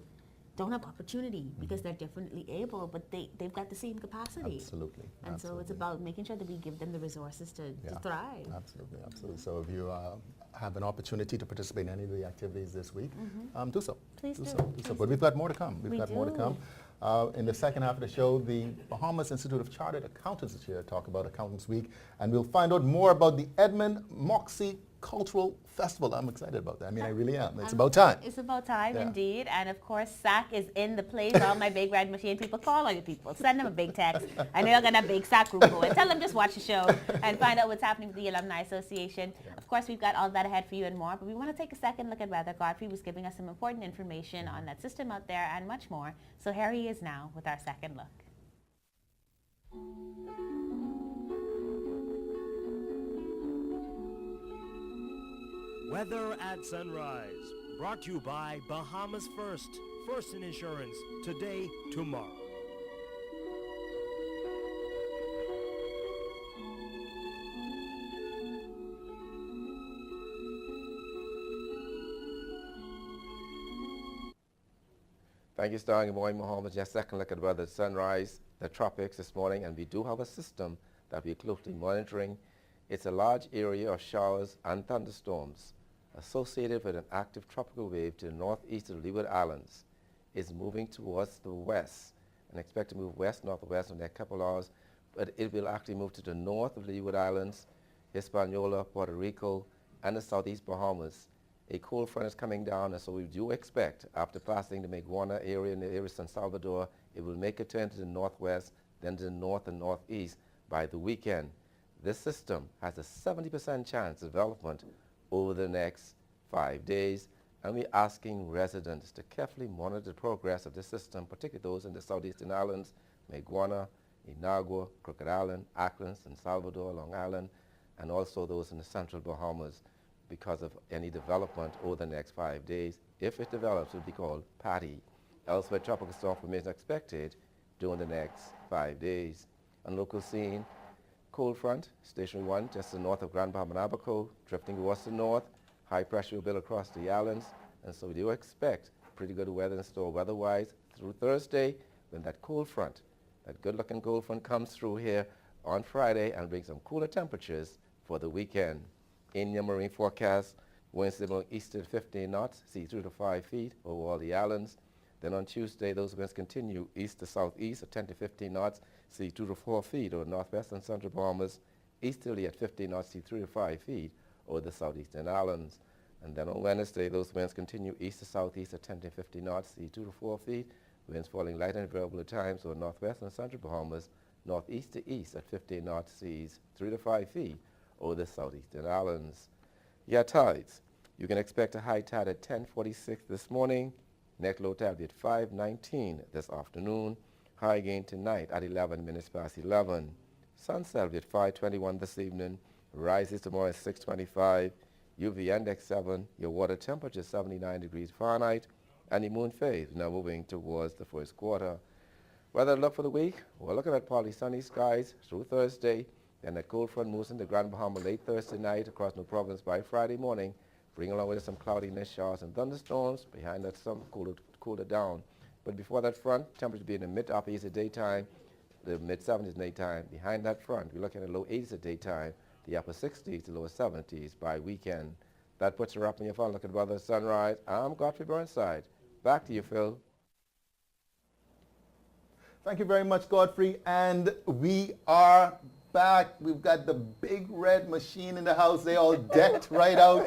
don't have opportunity because they're differently able, but they've got the same capacity. Absolutely. And so it's about making sure that we give them the resources to thrive. Absolutely, absolutely. So if you have an opportunity to participate in any of the activities this week, do so. Please do. But we've got more to come. We've got more to come. In the second half of the show, the Bahamas Institute of Chartered Accountants is here to talk about Accountants Week, and we'll find out more about the Edmund Moxie Cultural Festival. I'm excited about that. I mean, I really am. It's about time. It's about time, indeed. And of course, SAC is in the place. All my big red machine people, call all your people. Send them a big text. I know you're going to have a big SAC group going. Tell them just watch the show and find out what's happening with the Alumni Association. Of course, we've got all that ahead for you and more, but we want to take a second look at whether Godfrey was giving us some important information on that system out there and much more. So here he is now with our second look. Weather at Sunrise, brought to you by Bahamas First. First in insurance, today, tomorrow. Thank you, Star. Good morning, Mohammed. Just second look at weather at Sunrise, the tropics this morning, and we do have a system that we're closely monitoring. It's a large area of showers and thunderstorms associated with an active tropical wave to the northeast of the Leeward Islands. Is moving towards the west and expect to move west-northwest in the next couple hours, but it will actually move to the north of the Leeward Islands, Hispaniola, Puerto Rico, and the southeast Bahamas. A cold front is coming down, and so we do expect, after passing the Maguana area in the area of San Salvador, it will make a turn to the northwest, then to the north and northeast by the weekend. This system has a 70% chance of development over the next 5 days, and we're asking residents to carefully monitor the progress of the system, particularly those in the southeastern islands, Maguana, Inagua, Crooked Island, Auckland, San Salvador, Long Island, and also those in the central Bahamas, because of any development over the next 5 days. If it develops, it will be called Patty. Elsewhere, tropical storm formation expected during the next 5 days. On local scene, cold front, Station 1, just to the north of Grand Bahama and Abaco, drifting towards the north. High pressure will build across the islands, and so we do expect pretty good weather in store weather-wise through Thursday, when that cold front, that good-looking cold front comes through here on Friday and brings some cooler temperatures for the weekend. In your marine forecast, winds blowing east to 15 knots, sea 3 to 5 feet over all the islands. Then on Tuesday, those winds continue east to southeast at 10 to 15 knots, sea 2 to 4 feet over northwest and central Bahamas, easterly at 15 knots, sea 3 to 5 feet over the southeastern islands. And then on Wednesday, those winds continue east to southeast at 10 to 15 knots, sea 2 to 4 feet, winds falling light and variable at times over northwest and central Bahamas, northeast to east at 15 knots, seas 3 to 5 feet over the southeastern islands. Yeah, tides. You can expect a high tide at 10:46 this morning, next low tide at 5:19 this afternoon, high again tonight at 11 minutes past 11. Sunset will be at 5:21 this evening, rises tomorrow at 6:25, UV index 7, your water temperature 79 degrees Fahrenheit, and the moon phase now moving towards the first quarter. Weather look for the week, we're looking at partly sunny skies through Thursday, then the cold front moves into Grand Bahama late Thursday night across New Providence by Friday morning, bringing along with it some cloudiness, showers, and thunderstorms. Behind that, some cooler down. But before that front, temperature be in the mid-upper 80s at daytime, the mid-70s at nighttime. Behind that front, we're looking at low 80s at daytime, the upper 60s to lower 70s by weekend. That puts a wrap on your phone. Look at weather sunrise. I'm Godfrey Burnside. Back to you, Phil. Thank you very much, Godfrey. And we are back. We've got the big red machine in the house. They all decked right out.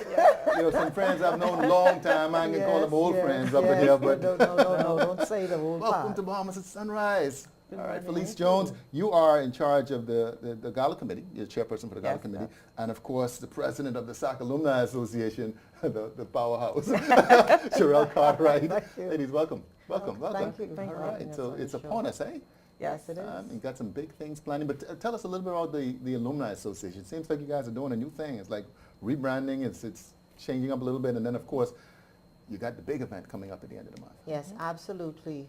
You know, some friends I've known a long time. I can call them old friends up here. But no, don't say the old Welcome to Bahamas at Sunrise. All right, Felice Jones, you are in charge of the Gala Committee. You're chairperson for the Gala Committee. And, of course, the president of the SAC Alumni Association, the powerhouse, Sherelle Cartwright. Ladies, welcome. Welcome. Thank you. All right, so it's upon us, eh? Yes, it is. You've got some big things planning. But tell us a little bit about the Alumni Association. It seems like you guys are doing a new thing. It's like rebranding. It's changing up a little bit. And then, of course, you got the big event coming up at the end of the month. Yes, absolutely.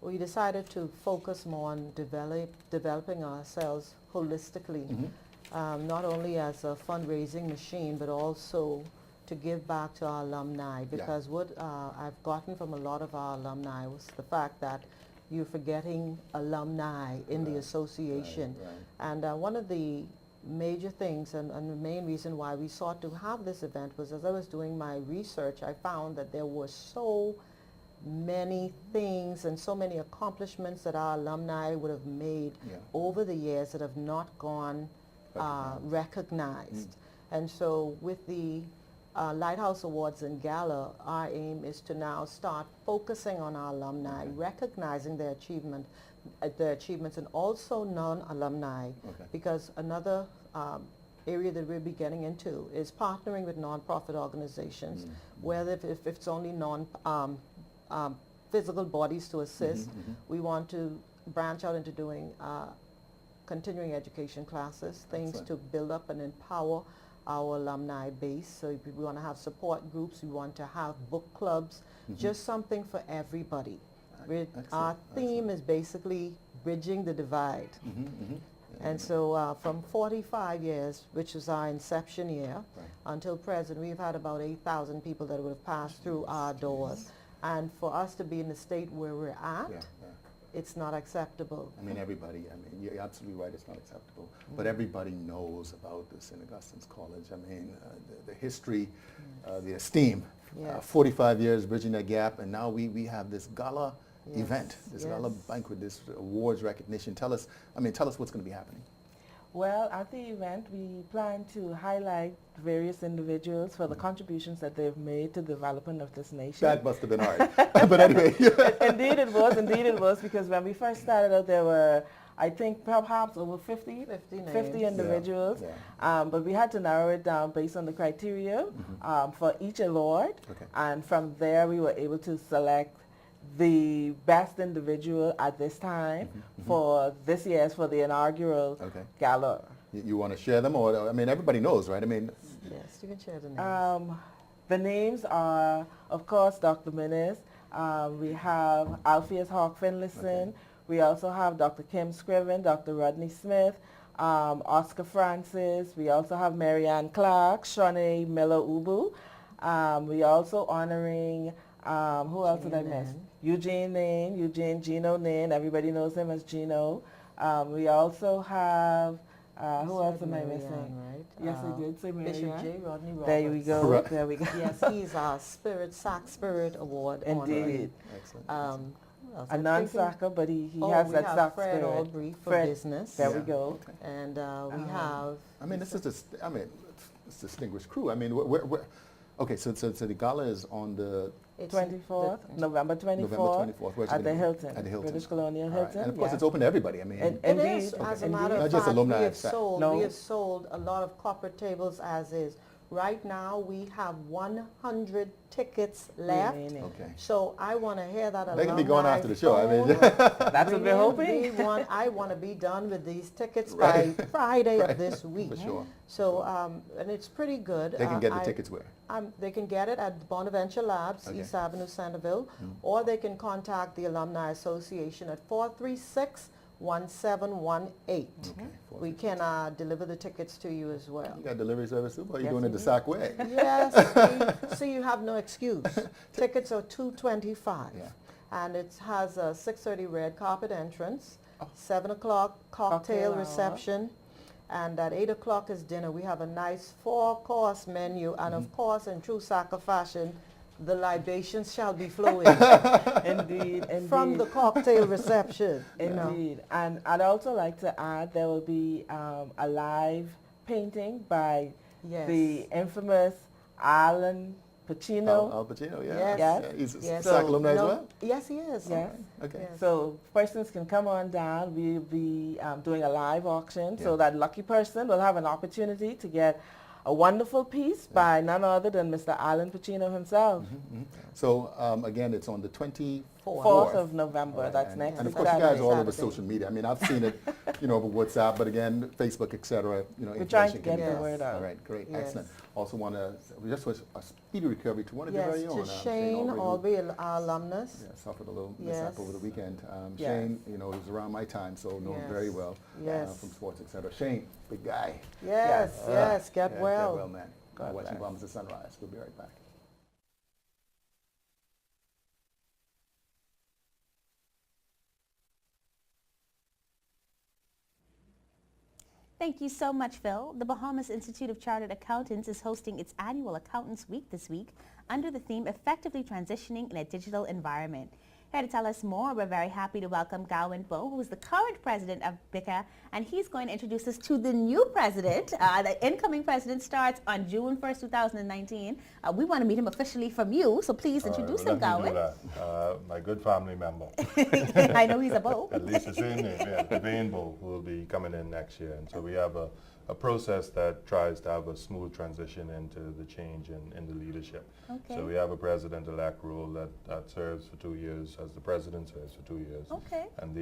We decided to focus more on developing ourselves holistically, not only as a fundraising machine, but also to give back to our alumni, because what I've gotten from a lot of our alumni was the fact that you're forgetting alumni in the association. And one of the major things and the main reason why we sought to have this event was, as I was doing my research, I found that there were so many things and so many accomplishments that our alumni would have made over the years that have not gone recognized. And so with the Lighthouse Awards and Gala, our aim is to now start focusing on our alumni, recognizing their achievements, and also non-alumni, because another area that we'll be getting into is partnering with nonprofit organizations, whether if it's only physical bodies to assist. We want to branch out into doing continuing education classes, things to build up and empower our alumni base. So if we want to have support groups, we want to have book clubs, just something for everybody. Our theme is basically bridging the divide. And so from 45 years, which is our inception year, until present, we've had about 8,000 people that would have passed through our doors. And for us to be in the state where we're at, it's not acceptable. I mean, everybody, I mean, you're absolutely right, it's not acceptable. But everybody knows about this in Augustine's College. I mean, the history, the esteem, 45 years bridging that gap, and now we have this gala event, this gala banquet, this awards recognition. Tell us what's going to be happening. Well, at the event, we plan to highlight various individuals for the contributions that they've made to the development of this nation. That must have been hard. But anyway. Indeed it was, because when we first started out, there were, I think, perhaps over 50 individuals. But we had to narrow it down based on the criteria for each award. And from there, we were able to select the best individual at this time for this year's, for the inaugural gala. You want to share them, or I mean, everybody knows, right? I mean, yes, you can share the names. The names are, of course, Dr. Minnis. We have Alpheus Hawk Finlayson. We also have Dr. Kim Scriven, Dr. Rodney Smith, Oscar Francis. We also have Marianne Clark, Shawnee Miller Ubu. We also honoring who else did I miss? Eugene Gino Nain. Everybody knows him as Gino. We also have, who else am I missing? Right? Yes, I did say Marianne. Bishop J. Rodney Roberts. There we go. There we go. Yes, he's our Sac Spirit Award. Indeed. Excellent. A non-soccer, but he has that Sac Fred Spirit. Aubrey for business. There we go. And we have... I mean, this is it's a distinguished crew. I mean, okay, so the gala is on the 24th, November 24th, at the Hilton, British Colonial Hilton. And of course, it's open to everybody. I mean, it is. As a matter of fact, we have sold a lot of corporate tables as is. Right now, we have 100 tickets left. So I want to hear that. They can be going after the show. I mean, that's what we're hoping. I want to be done with these tickets by Friday of this week. For sure. So, and it's pretty good. They can get the tickets where? They can get it at Bonaventure Labs, East Avenue, Centerville, or they can contact the Alumni Association at 436-1718. We can deliver the tickets to you as well. You got delivery service too, or are you doing it the SAC way? Yes, see, you have no excuse. Tickets are $225, and it has a 6:30 red carpet entrance, 7 o'clock cocktail reception, and at 8 o'clock is dinner. We have a nice 4-course menu, and of course, in true SACA fashion, the libations shall be flowing. Indeed. From the cocktail reception. Indeed. And I'd also like to add there will be a live painting by the infamous Alan Pacino. Al Pacino, Yes. He's a SAC alumni as well? Yes, he is. Yes. Okay. Yes. So persons can come on down. We'll be doing a live auction, so that lucky person will have an opportunity to get a wonderful piece by none other than Mr. Alan Pacino himself. So again, it's on the 24th of November. That's next week. And of course, you guys are all over social media. I mean, I've seen it, over WhatsApp, but again, Facebook, etc. We're trying to get the word out. All right, great, excellent. Also want to just wish a speedy recovery to one of your very own. To Shane Aubrey, our alumnus. Yeah, suffered a little mishap over the weekend. Shane, was around my time, so know him very well from sports, etc. Shane, big guy. Yes, get well. Get well, man. watching Bahamas at Sunrise. We'll be right back. Thank you so much, Phil. The Bahamas Institute of Chartered Accountants is hosting its annual Accountants Week this week under the theme Effectively Transitioning in a Digital Environment. Here to tell us more, we're very happy to welcome Gowan Bowe, who is the current president of BICA, and he's going to introduce us to the new president. The incoming president starts on June 1st, 2019. We want to meet him officially from you, so please introduce him, Gowan. My good family member. I know he's a Bowe. At least it's in it, yeah. Devane Bowe will be coming in next year. And so we have a process that tries to have a smooth transition into the change in the leadership. Okay. So we have a president-elect rule that serves for 2 years, as the president serves for 2 years. Okay. And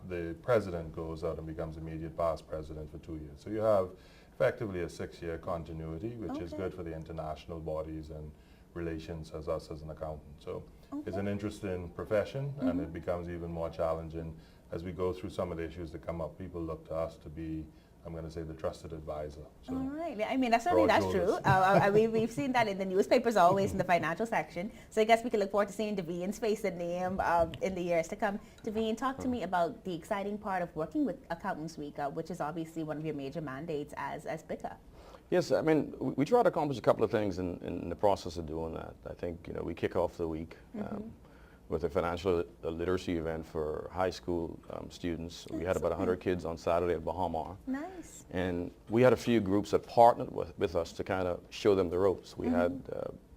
the president goes out and becomes immediate past president for 2 years. So you have effectively a 6-year continuity, which is good for the international bodies and relations as us as an accountant. So it's an interesting profession, and it becomes even more challenging as we go through some of the issues that come up. People look to us to be, I'm going to say, the trusted advisor. So all right. I mean, that's true. We've seen that in the newspapers always in the financial section. So I guess we can look forward to seeing Devane's face and name in the years to come. Devane, talk to me about the exciting part of working with Accountants Week, which is obviously one of your major mandates as BICA. Yes, I mean, we try to accomplish a couple of things in the process of doing that. I think, we kick off the week with a financial literacy event for high school students. We had about 100 kids on Saturday at Bahamas. Nice. And we had a few groups that partnered with us to kind of show them the ropes. We had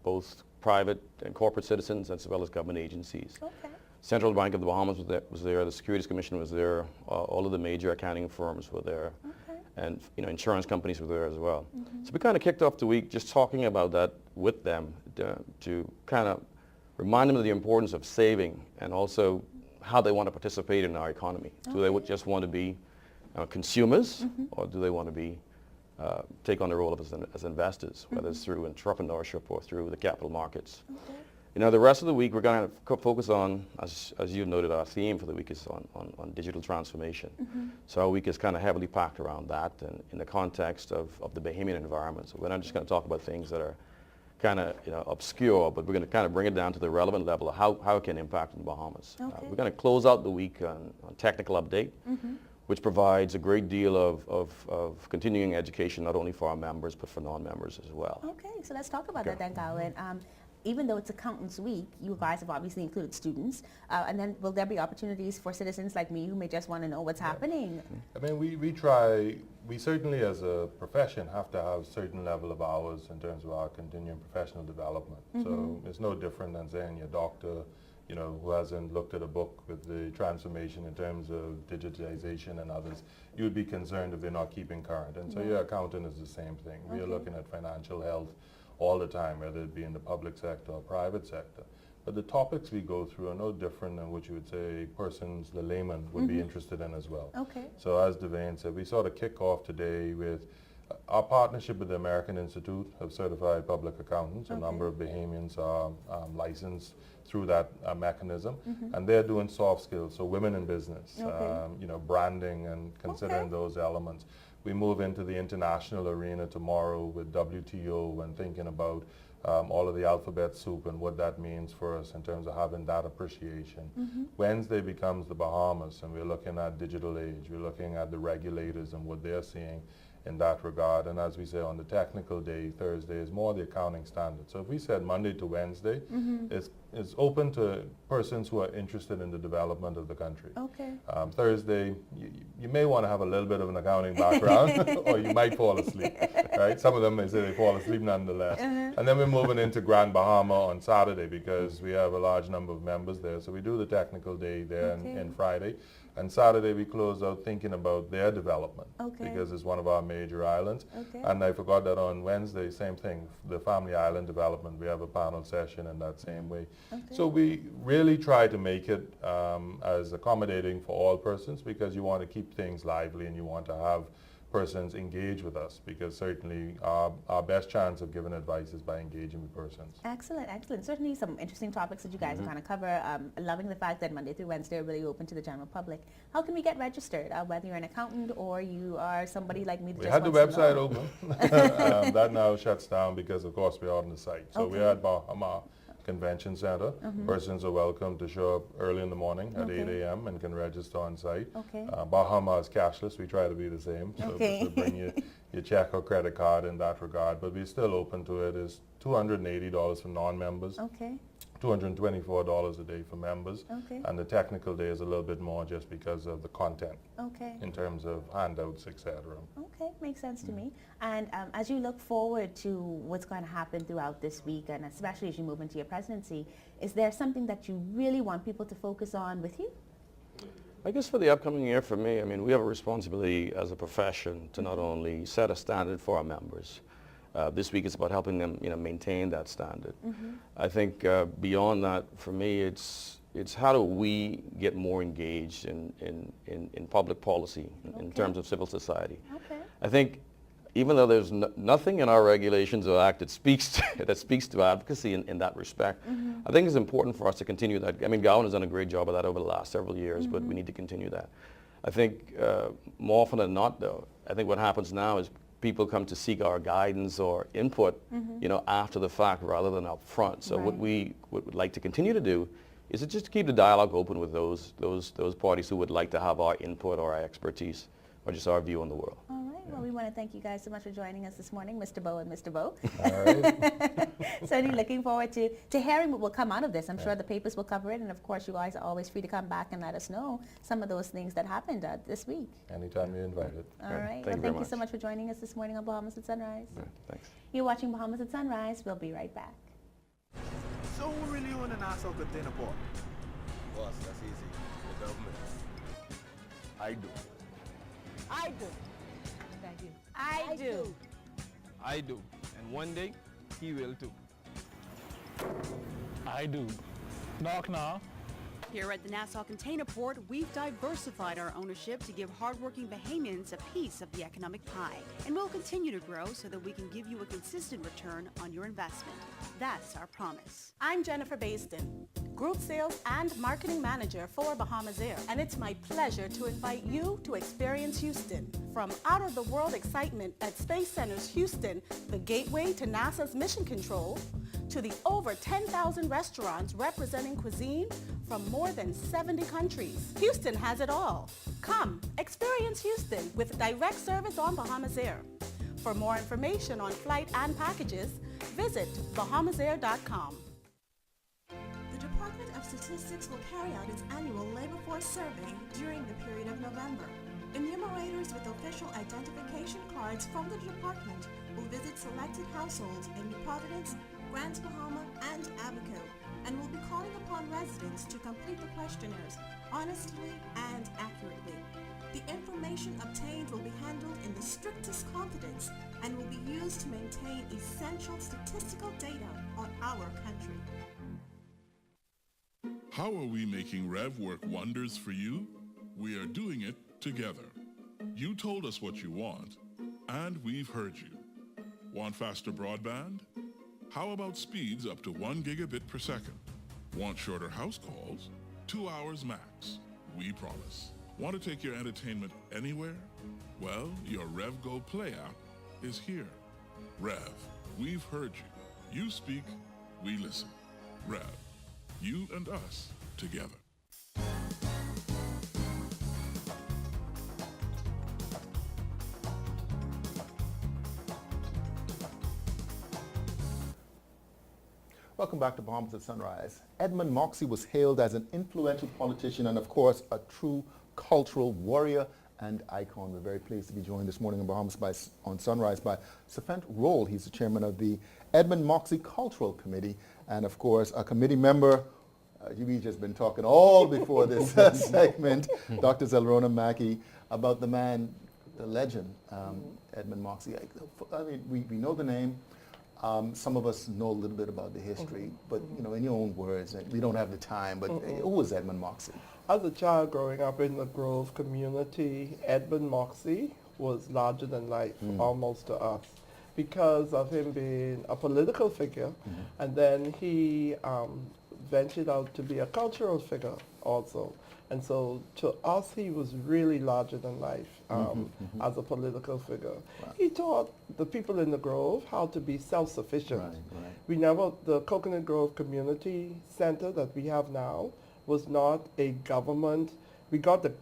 both private and corporate citizens as well as government agencies. Okay. Central Bank of the Bahamas was there, the Securities Commission was there, all of the major accounting firms were there. Okay. And insurance companies were there as well. So we kind of kicked off the week just talking about that with them to kind of remind them of the importance of saving and also how they want to participate in our economy. Do they just want to be consumers, or do they want to be take on the role of as investors, whether it's through entrepreneurship or through the capital markets? The rest of the week we're going to focus on, as you noted, our theme for the week is on digital transformation. So our week is kind of heavily packed around that, and in the context of the Bahamian environment. So we're not just going to talk about things that are kind of obscure, but we're going to kind of bring it down to the relevant level of how it can impact in the Bahamas. Okay. We're going to close out the week on technical update, which provides a great deal of continuing education, not only for our members, but for non-members as well. Okay, so let's talk about that then, Gowan. Even though it's Accountants Week, you guys have obviously included students, and then will there be opportunities for citizens like me who may just want to know what's happening? I mean, we certainly as a profession have to have certain level of hours in terms of our continuing professional development. So it's no different than saying your doctor, who hasn't looked at a book with the transformation in terms of digitization and others. You would be concerned if they're not keeping current. And so your accountant is the same thing. We are looking at financial health all the time, whether it be in the public sector or private sector. But the topics we go through are no different than what you would say persons, the layman, would be interested in as well. Okay. So as Devane said, we sort of kick off today with our partnership with the American Institute of Certified Public Accountants. A number of Bahamians are licensed through that mechanism, and they're doing soft skills, so women in business, branding and considering those elements. We move into the international arena tomorrow with WTO and thinking about all of the alphabet soup and what that means for us in terms of having that appreciation. Wednesday becomes the Bahamas, and we're looking at digital age. We're looking at the regulators and what they're seeing in that regard. And as we say on the technical day, Thursday is more the accounting standard. So if we said Monday to Wednesday, it's open to persons who are interested in the development of the country. Okay. Thursday, you may want to have a little bit of an accounting background, or you might fall asleep, right? Some of them may say they fall asleep nonetheless. And then we're moving into Grand Bahama on Saturday because we have a large number of members there. So we do the technical day there in Friday. And Saturday we close out thinking about their development because it's one of our major islands. And I forgot that on Wednesday, same thing, the family island development. We have a panel session in that same way. So we really try to make it as accommodating for all persons because you want to keep things lively and you want to have persons engage with us, because certainly our best chance of giving advice is by engaging with persons. Excellent, excellent. Certainly some interesting topics that you guys are going to cover. Loving the fact that Monday through Wednesday are really open to the general public. How can we get registered, whether you're an accountant or you are somebody like me that We just had the wants to website know? open. That now shuts down because, of course, we're on the site. So we're at Bahamas Convention Center. Persons are welcome to show up early in the morning at 8 a.m. and can register on site. Bahamas cashless. We try to be the same. So bring your check or credit card in that regard. But we're still open to it. It's $280 for non-members. $224 a day for members. And the technical day is a little bit more just because of the content in terms of handouts, etc. Okay, makes sense to me. And as you look forward to what's going to happen throughout this week, and especially as you move into your presidency, is there something that you really want people to focus on with you? I guess for the upcoming year for me, I mean, we have a responsibility as a profession to not only set a standard for our members. This week it's about helping them, maintain that standard. I think beyond that, for me, it's how do we get more engaged in public policy in terms of civil society. I think even though there's nothing in our regulations or act that speaks to advocacy in that respect, I think it's important for us to continue that. I mean, Gowan has done a great job of that over the last several years, but we need to continue that. I think more often than not, though, I think what happens now is people come to seek our guidance or input, after the fact rather than up front. So what we would like to continue to do is to just keep the dialogue open with those parties who would like to have our input or our expertise or just our view on the world. All right. Well, we want to thank you guys so much for joining us this morning, Mr. Bowe and Mr. Bowe. All right. Certainly looking forward to hearing what will come out of this. I'm sure the papers will cover it, and of course you guys are always free to come back and let us know some of those things that happened this week. Anytime you're invited. All right. Well, thank you so much for joining us this morning on Bahamas at Sunrise. Thanks. You're watching Bahamas at Sunrise. We'll be right back. So who really own an Nassau container port? Boss, that's easy. The government. I do. I do. Thank you. I do. I do. And one day, he will too. I do. Knock knock. Here at the Nassau Container Port, we've diversified our ownership to give hardworking Bahamians a piece of the economic pie. And we'll continue to grow so that we can give you a consistent return on your investment. That's our promise. I'm Jennifer Basden, Group Sales and Marketing Manager for Bahamas Air, and it's my pleasure to invite you to experience Houston. From out-of-the-world excitement at Space Center's Houston, the gateway to NASA's mission control, to the over 10,000 restaurants representing cuisine from more than 70 countries. Houston has it all. Come, experience Houston with direct service on Bahamas Air. For more information on flight and packages, visit bahamasair.com. The Department of Statistics will carry out its annual labor force survey during the period of November. Enumerators with official identification cards from the department will visit selected households in New Providence, Grand Bahama, and Abaco, and will be calling upon residents to complete the questionnaires honestly and accurately. The information obtained will be handled in the strictest confidence and will be used to maintain essential statistical data on our country. How are we making Rev work wonders for you? We are doing it together. You told us what you want, and we've heard you. Want faster broadband? How about speeds up to 1 gigabit per second? Want shorter house calls? 2 hours max. We promise. Want to take your entertainment anywhere? Well, your RevGo Play app is here. Rev, we've heard you. You speak, we listen. Rev, you and us together. Welcome back to Bahamas at Sunrise. Edmund Moxie was hailed as an influential politician and, of course, a true cultural warrior and icon. We're very pleased to be joined this morning on Bahamas on Sunrise by Safent Roll. He's the chairman of the Edmund Moxie Cultural Committee and, of course, a committee member. We've just been talking all before this segment, Dr. Zelrona Mackey, about the man, the legend, Edmund Moxie. I mean, we know the name. Some of us know a little bit about the history, but in your own words, we don't have the time, but who was Edmund Moxie? As a child growing up in the Grove community, Edmund Moxie was larger than life almost to us because of him being a political figure, and then he ventured out to be a cultural figure also. And so to us, he was really larger than life as a political figure. Wow. He taught the people in the Grove how to be self-sufficient. We never, the Coconut Grove Community Center that we have now was not a government. We got the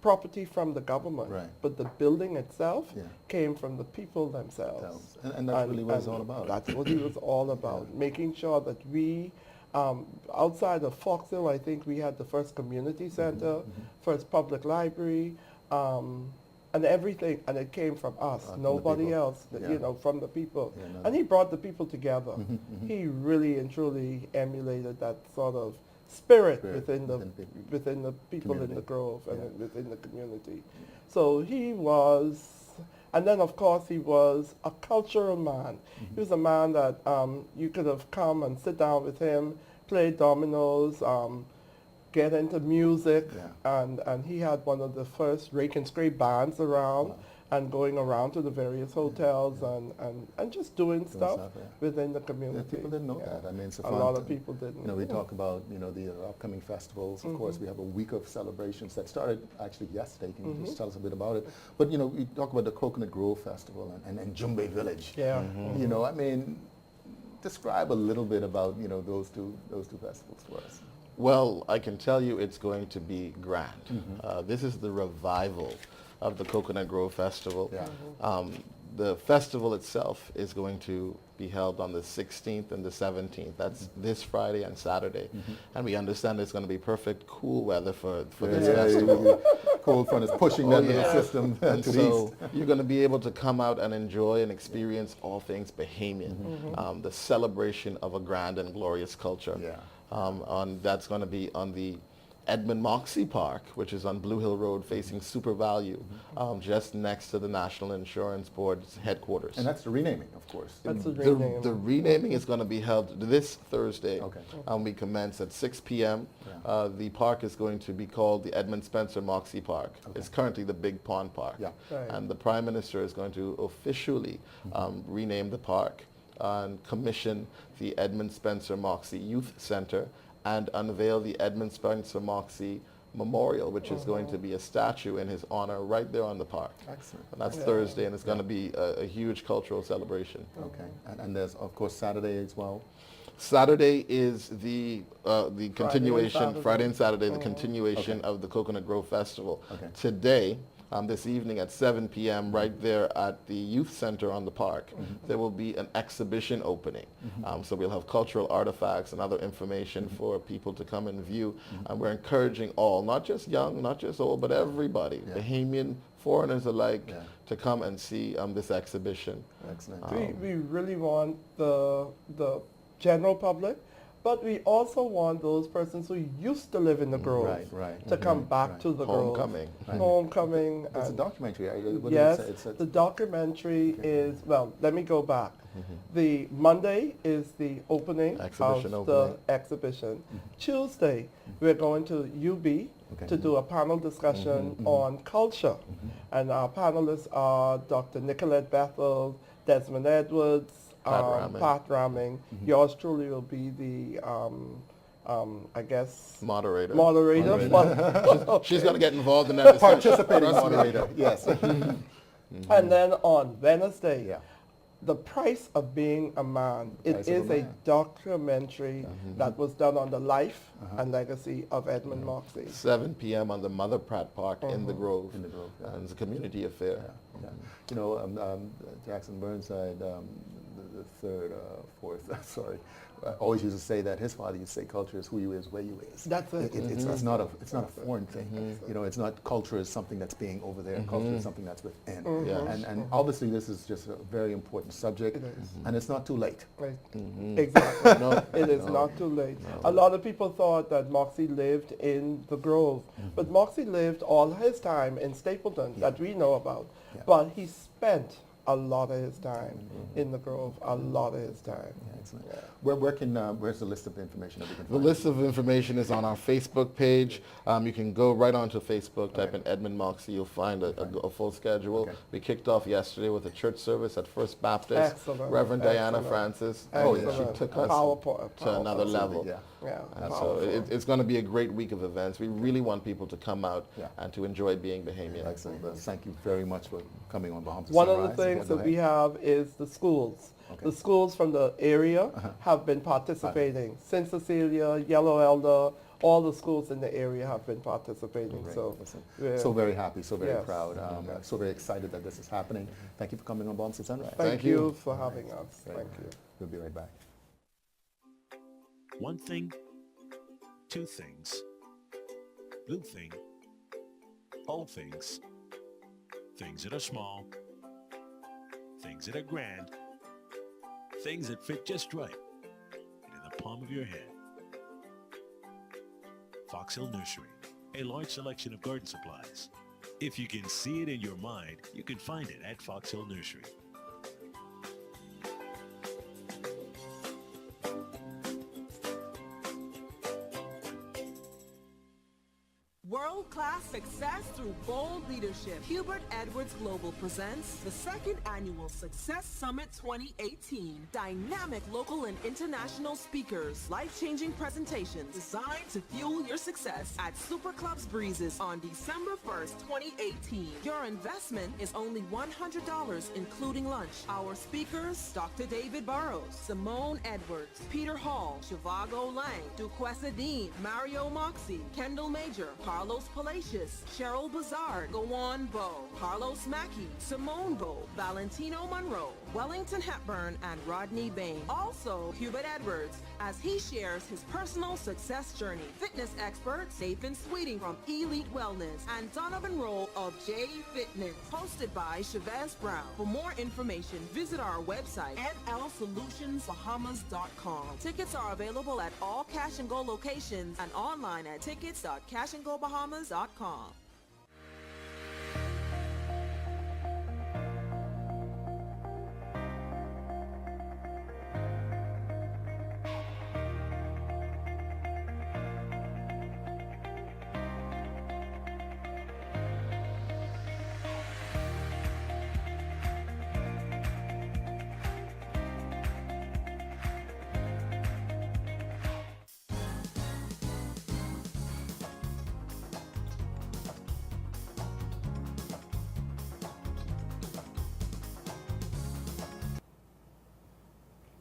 property from the government, but the building itself came from the people themselves. And that's really what it's all about. That's what he was all about, making sure that we, outside of Fox Hill, I think we had the first community center, first public library, and everything, and it came from us, nobody else, you know, from the people. And he brought the people together. He really and truly emulated that sort of spirit within the people in the Grove and within the community. So he was, and then of course he was a cultural man. He was a man that you could have come and sit down with him, play dominoes, get into music, and he had one of the first rake and scrape bands around. And going around to the various hotels and just doing stuff within the community. Yeah, people didn't know that. I mean, it's a lot of people didn't. You know, we talk about, you know, the upcoming festivals. Of course, we have a week of celebrations that started actually yesterday. Can you just tell us a bit about it? But, you know, we talk about the Coconut Grove Festival and Jumbe Village. Yeah. You know, I mean, describe a little bit about, you know, those two festivals for us. Well, I can tell you it's going to be grand. This is the revival of the Coconut Grove Festival. The festival itself is going to be held on the 16th and the 17th. That's this Friday and Saturday. And we understand it's going to be perfect cool weather for this festival. Cold front is pushing that little system and to so the east. You're going to be able to come out and enjoy and experience all things Bahamian, the celebration of a grand and glorious culture. That's going to be on the Edmund Moxie Park, which is on Blue Hill Road facing Super Value, just next to the National Insurance Board's headquarters. And that's the renaming, of course. That's the renaming. The renaming is going to be held this Thursday. We commence at 6 p.m. The park is going to be called the Edmund Spencer Moxie Park. It's currently the Big Pond Park. And the Prime Minister is going to officially rename the park and commission the Edmund Spencer Moxie Youth Center and unveil the Edmund Spencer Moxie Memorial, which is going to be a statue in his honor right there on the park. Excellent. And that's Thursday, and it's going to be a huge cultural celebration. And there's, of course, Saturday as well. Saturday is the continuation, Friday and Saturday, the continuation of the Coconut Grove Festival. Today, this evening at 7 p.m. right there at the Youth Center on the park, there will be an exhibition opening. So we'll have cultural artifacts and other information for people to come and view. And we're encouraging all, not just young, not just old, but everybody, Bahamian, foreigners alike, to come and see this exhibition. Excellent. We really want the general public, but we also want those persons who used to live in the Grove to come back to the Grove. Homecoming. It's a documentary. Yes, the documentary is, well, let me go back. The Monday is the opening of the exhibition. Tuesday, we're going to UB to do a panel discussion on culture. And our panelists are Dr. Nicolette Bethel, Desmond Edwards, Pat Ramming. Yours truly will be the, I guess, moderator. She's going to get involved in that. Participating moderator, yes. And then on Wednesday, The Price of Being a Man. It is a documentary that was done on the life and legacy of Edmund Moxie. 7 p.m. on the Mother Pratt Park in the Grove. And it's a community affair. You know, Jackson Burnside, the third, fourth, sorry, always used to say that his father used to say culture is who you is, where you is. That's it. It's not a foreign thing. You know, it's not culture is something that's being over there. Culture is something that's within. And obviously this is just a very important subject. It is. And it's not too late. Exactly. It is not too late. A lot of people thought that Moxie lived in the Grove, but Moxie lived all his time in Stapleton that we know about. But he spent a lot of his time in the Grove, a lot of his time. Excellent. Where's the list of information that we can The find? list of information is on our Facebook page. You can go right onto Facebook, type in Edmund Moxie, you'll find a full schedule. Okay. We kicked off yesterday with a church service at First Baptist. Excellent. Reverend Diana Excellent. Francis, Excellent. she took us to another level. Yeah, And so it's going to be a great week of events. We really want people to come out and to enjoy being Bahamian. Excellent. Well, thank you very much for coming on Bahamas One of Sunrise. the things Go that we ahead. have is the schools. Okay. The schools from the area have been participating. St. Cecilia, Yellow Elder, all the schools in the area have been participating. Great. So, So very happy, so very Yes. proud, so very excited that this is happening. Thank you for coming on Bahamas Sunrise. Thank you for having us. Great. Thank you. We'll be right back. One thing, two things. Blue thing, all things. Things that are small, things that are grand, things that fit just right and in the palm of your hand. Fox Hill Nursery, a large selection of garden supplies. If you can see it in your mind, you can find it at Fox Hill Nursery. World-class success through bold leadership. Hubert Edwards Global presents the second annual Success Summit 2018. Dynamic local and international speakers, life-changing presentations designed to fuel your success at Super Clubs Breezes on December 1st, 2018. Your investment is only $100, including lunch. Our speakers, Dr. David Burrows, Simone Edwards, Peter Hall, Shivago Lang, Duquesa Dean, Mario Moxie, Kendall Major, Carlos Palacios, Cheryl Bazard, Gowon Bo, Carlos Mackey, Simone Bo, Valentino Monroe, Wellington Hepburn, and Rodney Bain. Also, Hubert Edwards, as he shares his personal success journey. Fitness experts Nathan Sweeting from Elite Wellness and Donovan Roll of J Fitness. Hosted by Chavez Brown. For more information, visit our website at nlsolutionsbahamas.com. Tickets are available at all Cash and Go locations and online at tickets.cashandgobahamas.com.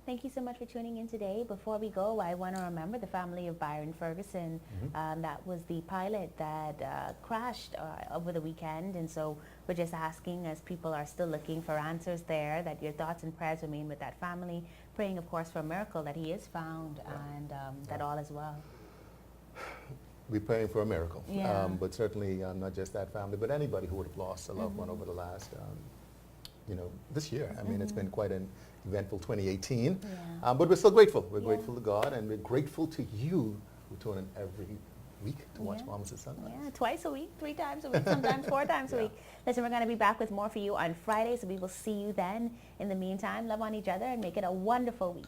Thank you so much for tuning in today. Before we go, I want to remember the family of Byron Ferguson. That was the pilot that crashed over the weekend. And so we're just asking, as people are still looking for answers there, that your thoughts and prayers remain with that family. Praying, of course, for a miracle that he is found and that all is well. We're praying for a miracle. Yeah. But certainly not just that family, but anybody who would have lost a loved one over the last, this year. I mean, it's been quite an eventful 2018. Yeah. But we're still grateful. We're grateful to God, and we're grateful to you who tune in every week to watch Bahamas Sunrise. Yeah, twice a week, 3 times a week, sometimes 4 times a week. Listen, we're going to be back with more for you on Friday, so we will see you then. In the meantime, love on each other and make it a wonderful week.